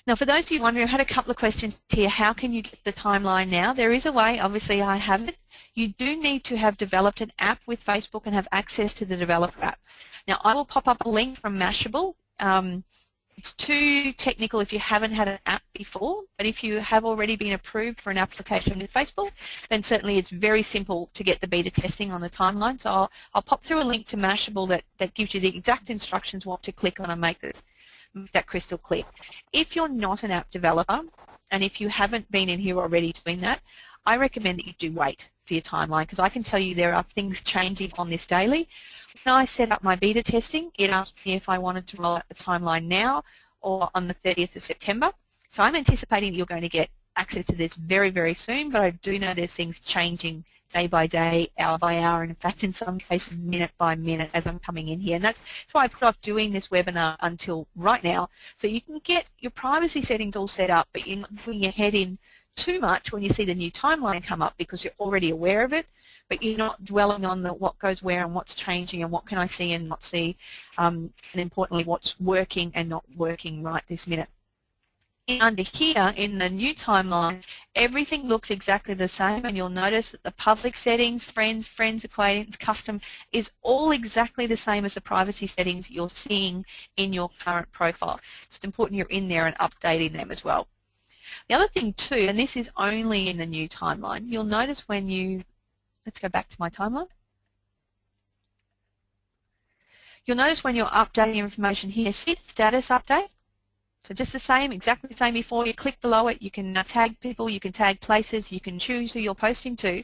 Now for those of you wondering, I had a couple of questions here. How can you get the timeline now? There is a way, obviously I have it. You do need to have developed an app with Facebook and have access to the developer app. Now I will pop up a link from Mashable. It's too technical if you haven't had an app before, but if you have already been approved for an application with Facebook, then certainly it's very simple to get the beta testing on the timeline. So I'll pop through a link to Mashable that gives you the exact instructions what to click on and make that crystal clear. If you're not an app developer, and if you haven't been in here already doing that, I recommend that you do wait for your timeline, because I can tell you there are things changing on this daily. When I set up my beta testing, it asked me if I wanted to roll out the timeline now or on the 30th of September. So I'm anticipating that you're going to get access to this very, very soon, but I do know there's things changing day by day, hour by hour, and in fact in some cases minute by minute as I'm coming in here. And that's why I put off doing this webinar until right now, so you can get your privacy settings all set up, but you're not putting your head in too much when you see the new timeline come up, because you're already aware of it, but you're not dwelling on what goes where and what's changing and what can I see and not see, and importantly what's working and not working right this minute. Under here in the new timeline, everything looks exactly the same, and you'll notice that the public settings, friends, acquaintance, custom is all exactly the same as the privacy settings you're seeing in your current profile. It's important you're in there and updating them as well. The other thing too, and this is only in the new timeline, you'll notice when you, let's go back to my timeline. You'll notice when you're updating information here, see the status update? So just the same, exactly the same before. You click below it, you can tag people, you can tag places, you can choose who you're posting to,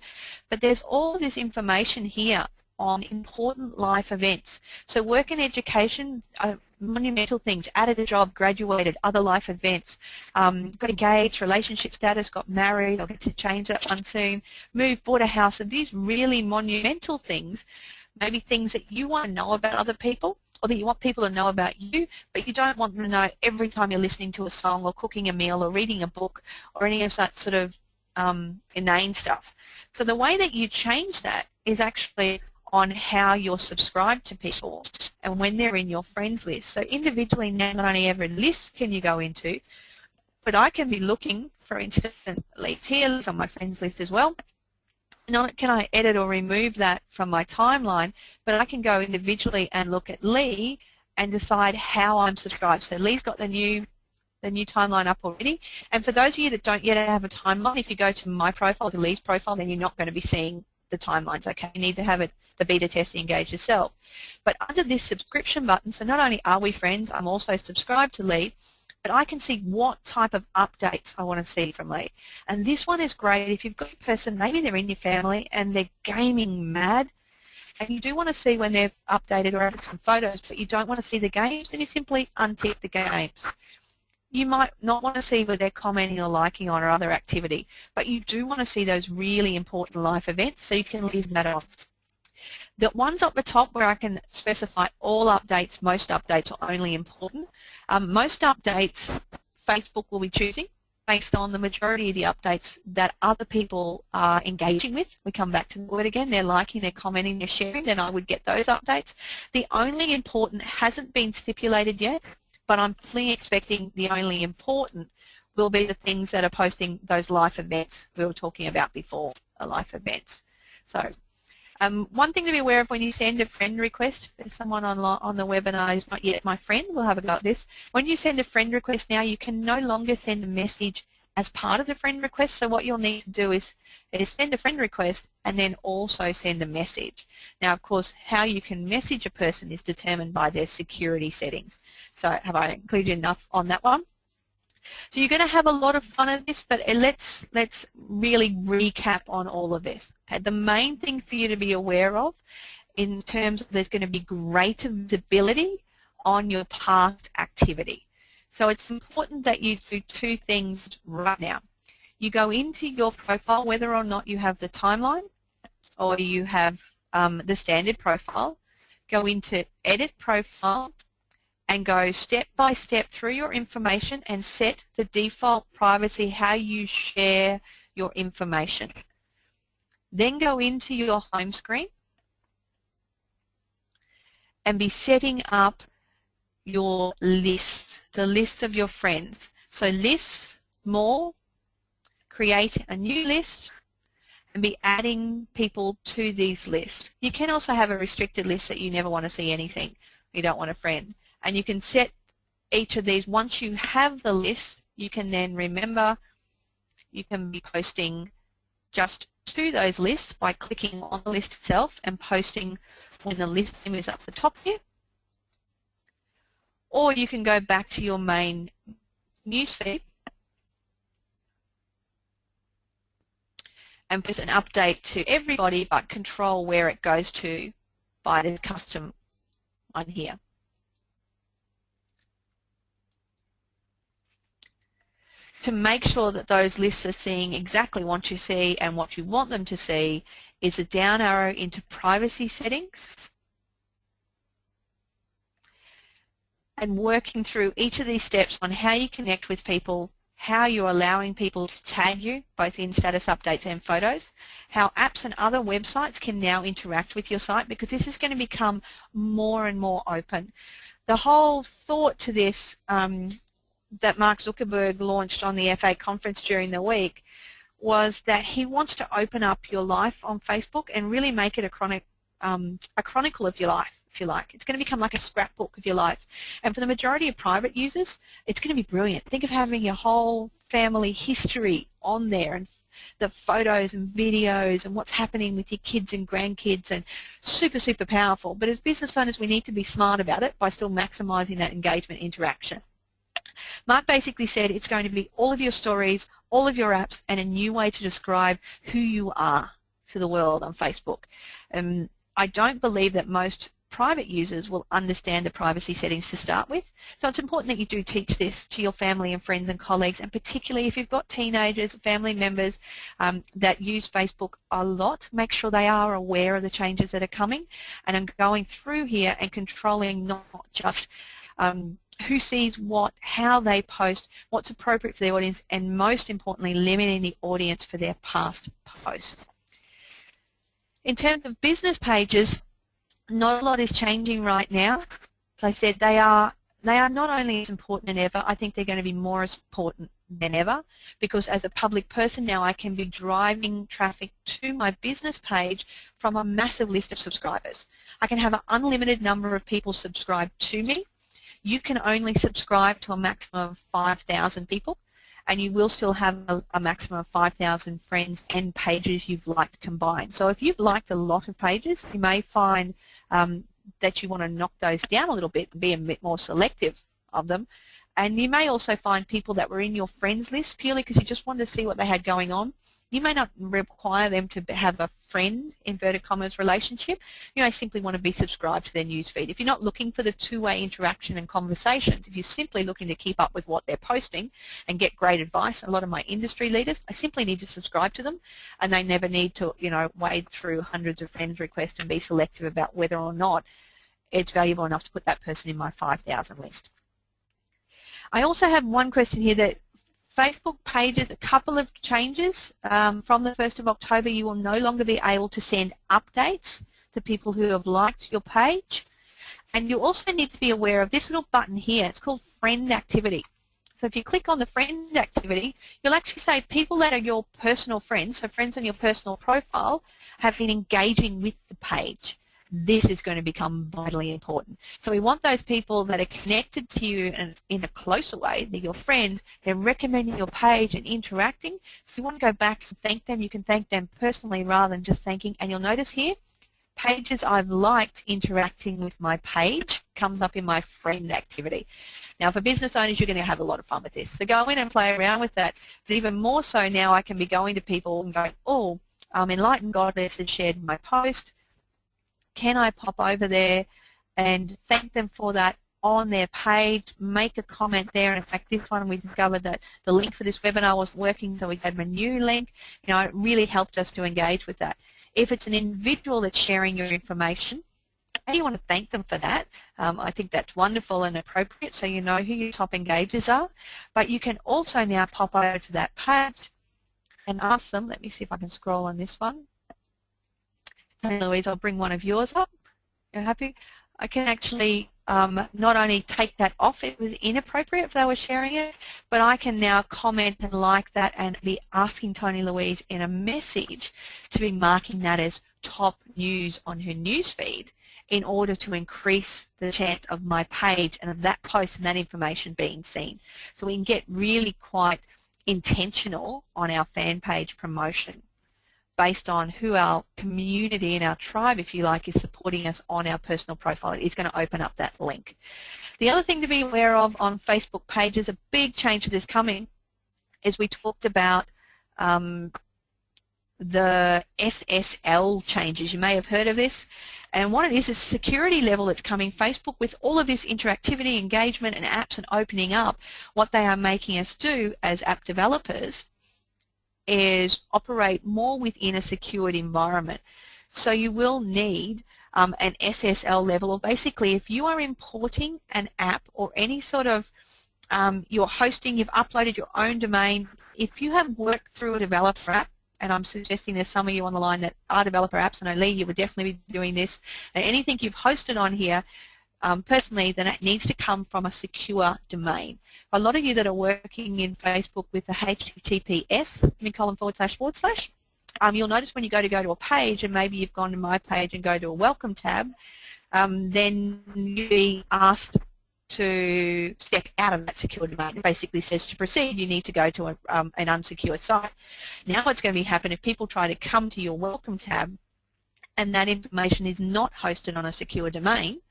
but there's all this information here on important life events. So work and education, monumental things, added a job, graduated, other life events, got engaged, relationship status, got married, I'll get to change that one soon, moved, bought a house, and these really monumental things, maybe things that you want to know about other people, or that you want people to know about you, but you don't want them to know every time you're listening to a song or cooking a meal or reading a book or any of that sort of inane stuff. So the way that you change that is actually on how you're subscribed to people and when they're in your friends list. So individually now not only every list can you go into, but I can be looking, for instance, Lee's here, Lee's on my friends list as well. Not can I edit or remove that from my timeline, but I can go individually and look at Lee and decide how I'm subscribed. So Lee's got the new timeline up already. And for those of you that don't yet have a timeline, if you go to my profile, to Lee's profile, then you're not going to be seeing the timelines. Okay, you need to have the beta test engaged yourself. But under this subscription button, so not only are we friends, I'm also subscribed to Lee, but I can see what type of updates I want to see from Lee. And this one is great if you've got a person, maybe they're in your family and they're gaming mad, and you do want to see when they've updated or added some photos, but you don't want to see the games, then you simply untick the games. You might not want to see what they're commenting or liking on or other activity, but you do want to see those really important life events, so you can leave that on. The ones up the top where I can specify all updates, most updates are only important. Most updates Facebook will be choosing based on the majority of the updates that other people are engaging with. We come back to the word again, they're liking, they're commenting, they're sharing, then I would get those updates. The only important hasn't been stipulated yet, but I'm fully expecting the only important will be the things that are posting those life events we were talking about before, life events. So one thing to be aware of when you send a friend request, there's someone on the webinar who's not yet my friend, we'll have a go at this. When you send a friend request now, you can no longer send a message as part of the friend request, so what you'll need to do is send a friend request and then also send a message. Now, of course, how you can message a person is determined by their security settings. So have I included enough on that one? So you're going to have a lot of fun at this, but let's really recap on all of this. Okay, the main thing for you to be aware of in terms of there's going to be greater visibility on your past activity. So it's important that you do two things right now. You go into your profile, whether or not you have the timeline or you have the standard profile, go into edit profile and go step by step through your information and set the default privacy, how you share your information. Then go into your home screen and be setting up your list, the list of your friends. So lists, more, create a new list and be adding people to these lists. You can also have a restricted list that you never want to see anything, you don't want a friend. And you can set each of these. Once you have the list, you can then remember you can be posting just to those lists by clicking on the list itself and posting when the list name is up the top here. Or you can go back to your main newsfeed and put an update to everybody but control where it goes to by this custom one here. To make sure that those lists are seeing exactly what you see and what you want them to see is a down arrow into privacy settings and working through each of these steps on how you connect with people, how you're allowing people to tag you both in status updates and photos, how apps and other websites can now interact with your site, because this is going to become more and more open. The whole thought to this that Mark Zuckerberg launched on the FA conference during the week was that he wants to open up your life on Facebook and really make it a chronicle of your life, if you like. It's going to become like a scrapbook of your life. And for the majority of private users, it's going to be brilliant. Think of having your whole family history on there and the photos and videos and what's happening with your kids and grandkids, and super, super powerful. But as business owners, we need to be smart about it by still maximizing that engagement interaction. Mark basically said it's going to be all of your stories, all of your apps, and a new way to describe who you are to the world on Facebook. I don't believe that most private users will understand the privacy settings to start with, so it's important that you do teach this to your family and friends and colleagues, and particularly if you've got teenagers, family members that use Facebook a lot, make sure they are aware of the changes that are coming, and I'm going through here and controlling not just who sees what, how they post, what's appropriate for their audience, and most importantly, limiting the audience for their past posts. In terms of business pages, not a lot is changing right now. As I said, they are not only as important than ever, I think they're going to be more as important than ever, because as a public person now I can be driving traffic to my business page from a massive list of subscribers. I can have an unlimited number of people subscribe to me. You can only subscribe to a maximum of 5,000 people, and you will still have a maximum of 5,000 friends and pages you've liked combined. So if you've liked a lot of pages, you may find that you want to knock those down a little bit and be a bit more selective of them. And you may also find people that were in your friends list purely because you just wanted to see what they had going on. You may not require them to have a friend, inverted commas, relationship. You may simply want to be subscribed to their newsfeed. If you're not looking for the two-way interaction and conversations, if you're simply looking to keep up with what they're posting and get great advice, a lot of my industry leaders, I simply need to subscribe to them, and they never need to, wade through hundreds of friends requests and be selective about whether or not it's valuable enough to put that person in my 5,000 list. I also have one question here that Facebook pages, a couple of changes. From the 1st of October, you will no longer be able to send updates to people who have liked your page. And you also need to be aware of this little button here. It's called Friend Activity. So if you click on the Friend Activity, you'll actually say people that are your personal friends, so friends on your personal profile, have been engaging with the page. This is going to become vitally important. So we want those people that are connected to you in a closer way, they're your friends, they're recommending your page and interacting. So you want to go back and thank them. You can thank them personally rather than just thanking. And you'll notice here, pages I've liked interacting with my page comes up in my friend activity. Now for business owners, you're going to have a lot of fun with this. So go in and play around with that. But even more so now, I can be going to people and going, oh, Enlightened Goddess has shared my post. Can I pop over there and thank them for that on their page, make a comment there. And in fact, this one we discovered that the link for this webinar wasn't working, so we gave them a new link. You know, it really helped us to engage with that. If it's an individual that's sharing your information, and you want to thank them for that, I think that's wonderful and appropriate, so you know who your top engagers are. But you can also now pop over to that page and ask them. Let me see if I can scroll on this one. Hey Louise, I'll bring one of yours up. You're happy? I can actually not only take that off, it was inappropriate if they were sharing it, but I can now comment and like that and be asking Tony Louise in a message to be marking that as top news on her news feed in order to increase the chance of my page and of that post and that information being seen. So we can get really quite intentional on our fan page promotion based on who our community and our tribe, if you like, is supporting us on our personal profile. It is going to open up that link. The other thing to be aware of on Facebook pages, a big change to this coming, is we talked about the SSL changes. You may have heard of this. And what it is security level that's coming. Facebook, with all of this interactivity, engagement, and apps and opening up, what they are making us do as app developers is operate more within a secured environment. So you will need an SSL level, or basically if you are importing an app or any sort of, you're hosting, you've uploaded your own domain, if you have worked through a developer app, and I'm suggesting there's some of you on the line that are developer apps, and Lee, you would definitely be doing this, and anything you've hosted on here, personally, then it needs to come from a secure domain. A lot of you that are working in Facebook with the HTTPS, you'll notice when you go to a page, and maybe you've gone to my page and go to a welcome tab, then you'll be asked to step out of that secure domain. It basically says to proceed, you need to go to an unsecure site. Now what's going to happen if people try to come to your welcome tab and that information is not hosted on a secure domain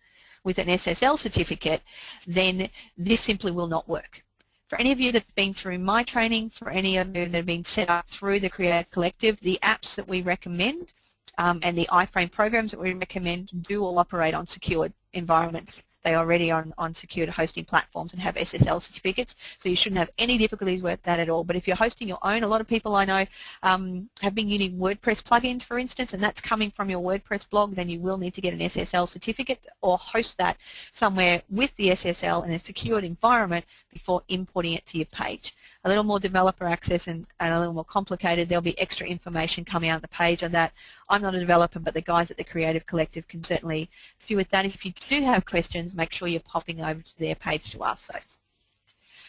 with an SSL certificate, then this simply will not work. For any of you that have been through my training, for any of you that have been set up through the Creative Collective, the apps that we recommend and the iframe programs that we recommend do all operate on secured environments. They are already on secured hosting platforms and have SSL certificates, so you shouldn't have any difficulties with that at all. But if you're hosting your own, a lot of people I know have been using WordPress plugins, for instance, and that's coming from your WordPress blog, then you will need to get an SSL certificate or host that somewhere with the SSL in a secured environment before importing it to your page. A little more developer access and a little more complicated. There'll be extra information coming out on the page on that. I'm not a developer, but the guys at the Creative Collective can certainly help you with that. If you do have questions, make sure you're popping over to their page to ask those.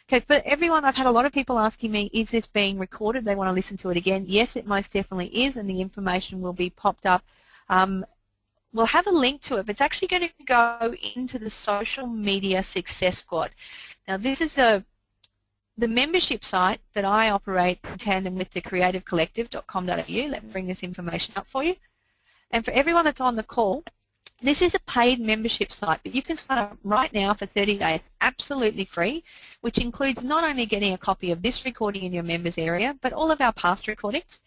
Okay, for everyone, I've had a lot of people asking me, is this being recorded? They want to listen to it again. Yes, it most definitely is, and the information will be popped up. We'll have a link to it, but it's actually going to go into the Social Media Success Squad. Now, this is the membership site that I operate in tandem with the creativecollective.com.au. Let me bring this information up for you. And for everyone that's on the call, this is a paid membership site, but you can sign up right now for 30 days, absolutely free, which includes not only getting a copy of this recording in your members area, but all of our past recordings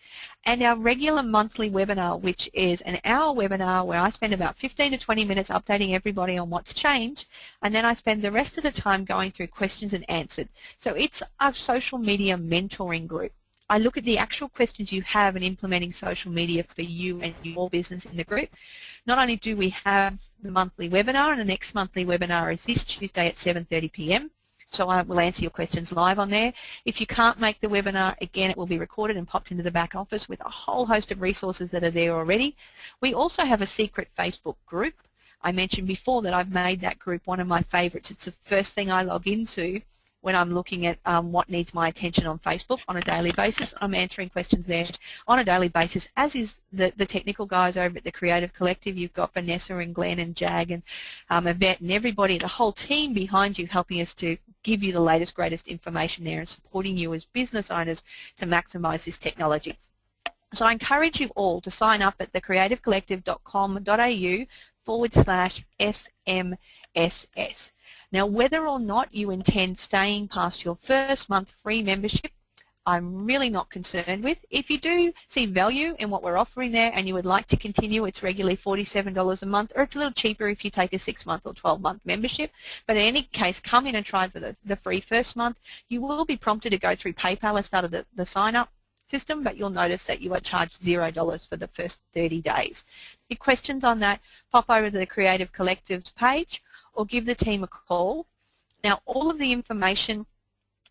and our regular monthly webinar, which is an hour webinar where I spend about 15 to 20 minutes updating everybody on what's changed, and then I spend the rest of the time going through questions and answers. So it's a social media mentoring group. I look at the actual questions you have in implementing social media for you and your business in the group. Not only do we have the monthly webinar, and the next monthly webinar is this Tuesday at 7:30 p.m. So I will answer your questions live on there. If you can't make the webinar, again, it will be recorded and popped into the back office with a whole host of resources that are there already. We also have a secret Facebook group. I mentioned before that I've made that group one of my favorites. It's the first thing I log into when I'm looking at what needs my attention on Facebook on a daily basis. I'm answering questions there on a daily basis, as is the technical guys over at the Creative Collective. You've got Vanessa and Glenn and Jag and Yvette and everybody, the whole team behind you, helping us to give you the latest, greatest information there and supporting you as business owners to maximize this technology. So I encourage you all to sign up at thecreativcollective.com.au/SMSS. Now, whether or not you intend staying past your first month free membership, I'm really not concerned with. If you do see value in what we're offering there and you would like to continue, it's regularly $47 a month, or it's a little cheaper if you take a 6-month or 12-month membership. But in any case, come in and try for the free first month. You will be prompted to go through PayPal as part of the sign-up system, but you'll notice that you are charged $0 for the first 30 days. Any questions on that, pop over to the Creative Collectives page or give the team a call. Now, all of the information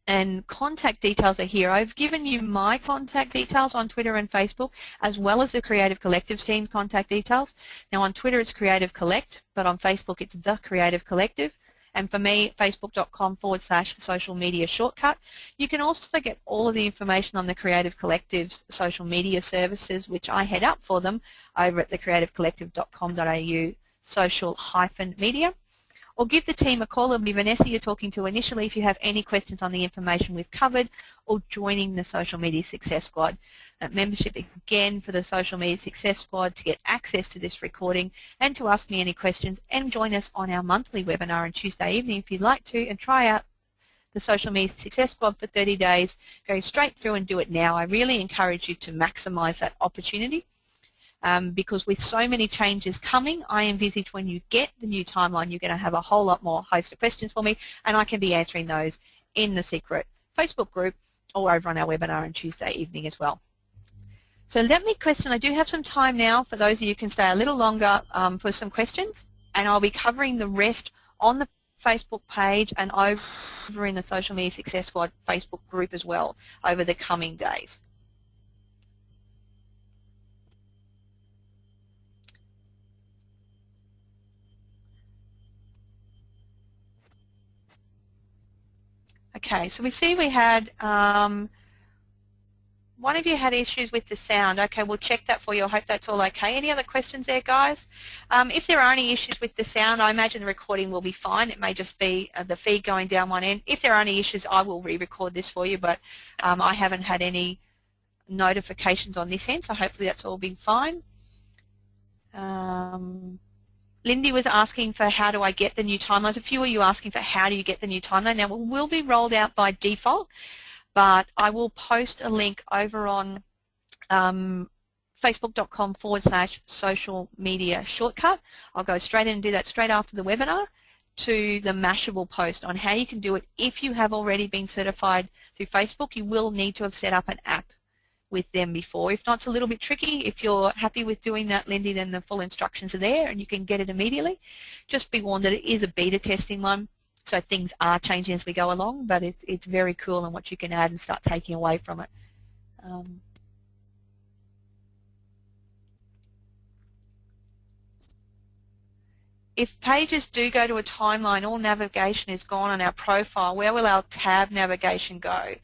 and contact details are here. I've given you my contact details on Twitter and Facebook, as well as the Creative Collectives team contact details. Now on Twitter it's Creative Collect, but on Facebook it's The Creative Collective. And for me, facebook.com/social media shortcut. You can also get all of the information on the Creative Collective's social media services, which I head up for them, over at thecreativecollective.com.au social-media. Or give the team a call. It'll be Vanessa you're talking to initially if you have any questions on the information we've covered, or joining the Social Media Success Squad. Membership again for the Social Media Success Squad to get access to this recording and to ask me any questions, and join us on our monthly webinar on Tuesday evening if you'd like to, and try out the Social Media Success Squad for 30 days. Go straight through and do it now. I really encourage you to maximize that opportunity. Because with so many changes coming, I envisage when you get the new timeline, you're going to have a whole lot more host of questions for me, and I can be answering those in the secret Facebook group or over on our webinar on Tuesday evening as well. So let me question, I do have some time now for those of you who can stay a little longer for some questions, and I'll be covering the rest on the Facebook page and over in the Social Media Success Squad Facebook group as well over the coming days. Okay, so we see we had, one of you had issues with the sound. Okay, we'll check that for you. I hope that's all okay. Any other questions there, guys? If there are any issues with the sound, I imagine the recording will be fine. It may just be the feed going down one end. If there are any issues, I will re-record this for you, but I haven't had any notifications on this end, so hopefully that's all been fine. Lindy was asking for how do I get the new timelines. A few of you asking for how do you get the new timeline. Now, it will be rolled out by default, but I will post a link over on facebook.com/social media shortcut. I'll go straight in and do that straight after the webinar to the Mashable post on how you can do it. If you have already been certified through Facebook, you will need to have set up an app with them before. If not, it's a little bit tricky. If you're happy with doing that, Lindy, then the full instructions are there and you can get it immediately. Just be warned that it is a beta testing one, so things are changing as we go along, but it's very cool in what you can add and start taking away from it. If pages do go to a timeline, all navigation is gone on our profile. Where will our tab navigation go?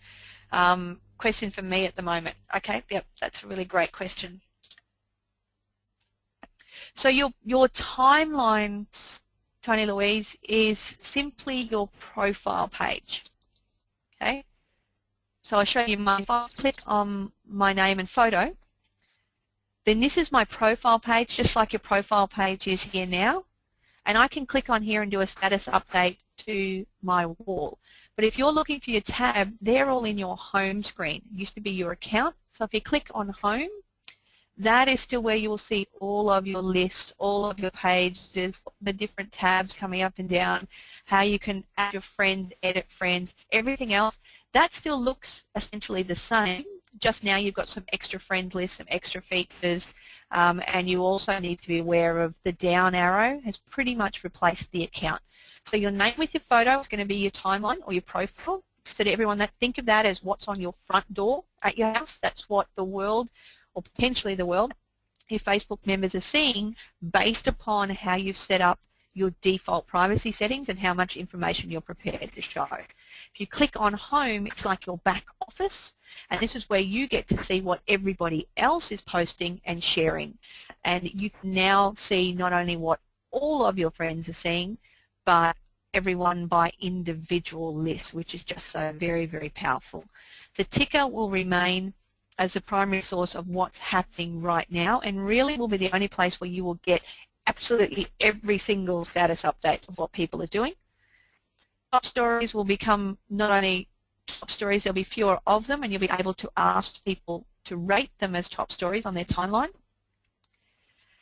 Question for me at the moment. Okay, yep, that's a really great question. So your timeline, Tony Louise, is simply your profile page. Okay, so I'll show you my, if I click on my name and photo, then this is my profile page, just like your profile page is here now. And I can click on here and do a status update to my wall. But if you're looking for your tab, they're all in your home screen. It used to be your account. So if you click on home, that is still where you will see all of your lists, all of your pages, the different tabs coming up and down, how you can add your friends, edit friends, everything else. That still looks essentially the same. Just now you've got some extra friend lists, some extra features, and you also need to be aware of the down arrow has pretty much replaced the account. So your name with your photo is going to be your timeline or your profile. So to everyone, think of that as what's on your front door at your house. That's what the world, or potentially the world, your Facebook members are seeing based upon how you've set up your default privacy settings and how much information you're prepared to show. If you click on home, it's like your back office, and this is where you get to see what everybody else is posting and sharing. And you can now see not only what all of your friends are seeing, but everyone by individual list, which is just so very, very powerful. The ticker will remain as a primary source of what's happening right now, and really will be the only place where you will get absolutely every single status update of what people are doing. Top stories will become not only top stories, there'll be fewer of them, and you'll be able to ask people to rate them as top stories on their timeline.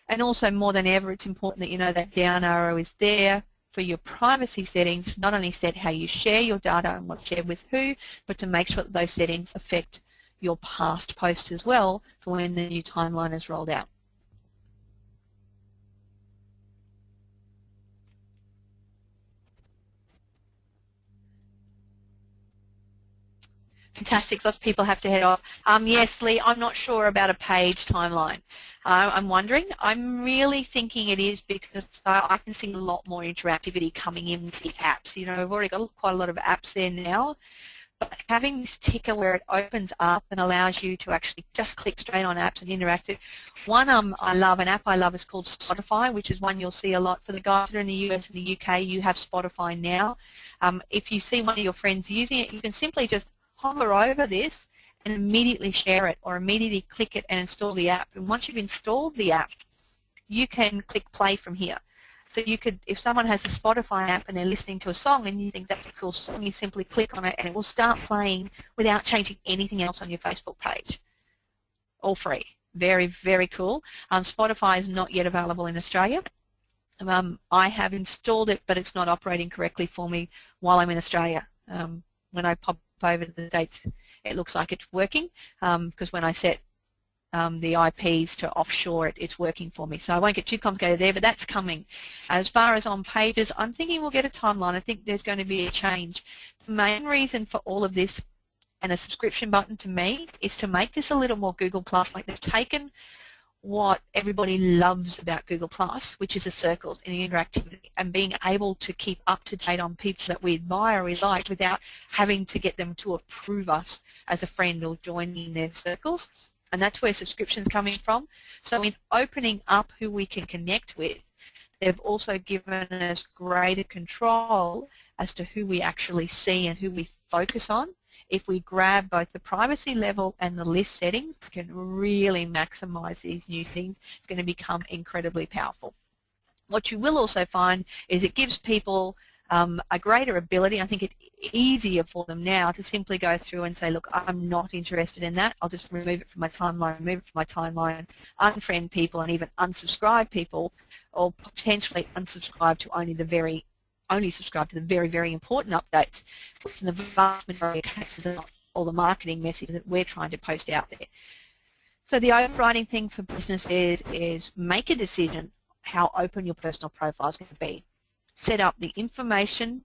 And also, more than ever, it's important that you know that down arrow is there for your privacy settings, not only set how you share your data and what's shared with who, but to make sure that those settings affect your past posts as well for when the new timeline is rolled out. Fantastic. Lots of people have to head off. Yes, Lee, I'm not sure about a page timeline. I'm wondering. I'm really thinking it is because I can see a lot more interactivity coming in with the apps. You know, we've already got quite a lot of apps there now, but having this ticker where it opens up and allows you to actually just click straight on apps and interact it. One I love, an app I love is called Spotify, which is one you'll see a lot. For the guys that are in the US and the UK, you have Spotify now. If you see one of your friends using it, you can simply just hover over this and immediately share it or immediately click it and install the app. And once you've installed the app, you can click play from here. So you could, if someone has a Spotify app and they're listening to a song and you think that's a cool song, you simply click on it and it will start playing without changing anything else on your Facebook page. All free. Very, very cool. Spotify is not yet available in Australia. I have installed it, but it's not operating correctly for me while I'm in Australia. When I pop over to the States, it looks like it's working because when I set the IPs to offshore, it's working for me. So I won't get too complicated there, but that's coming. As far as on pages, I'm thinking we'll get a timeline. I think there's going to be a change. The main reason for all of this and a subscription button to me is to make this a little more Google Plus. Like they've taken what everybody loves about Google Plus, which is the circles and the interactivity, and being able to keep up to date on people that we admire, we like, without having to get them to approve us as a friend or joining their circles. And that's where subscription's coming from. So in opening up who we can connect with, they've also given us greater control as to who we actually see and who we focus on. If we grab both the privacy level and the list settings, we can really maximize these new things. It's going to become incredibly powerful. What you will also find is it gives people a greater ability. I think it's easier for them now to simply go through and say, look, I'm not interested in that. I'll just remove it from my timeline, unfriend people and even unsubscribe people, or potentially unsubscribe to only subscribe to the very, very important updates, which in the vast majority of cases are not all the marketing messages that we're trying to post out there. So the overriding thing for businesses is make a decision how open your personal profile is going to be. Set up the information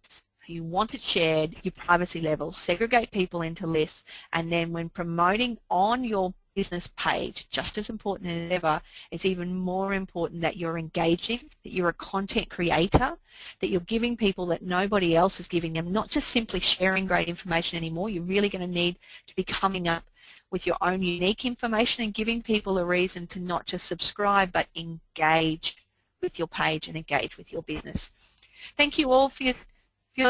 you want it shared, your privacy levels, segregate people into lists, and then when promoting on your business page, just as important as ever, it's even more important that you're engaging, that you're a content creator, that you're giving people that nobody else is giving them, not just simply sharing great information anymore. You're really going to need to be coming up with your own unique information and giving people a reason to not just subscribe but engage with your page and engage with your business. Thank you all for your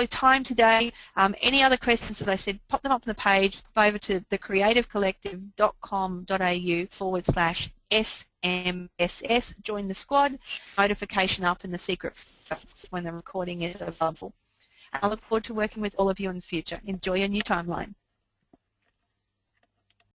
time today. Any other questions, as I said, pop them up on the page, pop over to thecreativecollective.com.au/SMSS, join the squad, notification up in the secret when the recording is available. I look forward to working with all of you in the future. Enjoy your new timeline.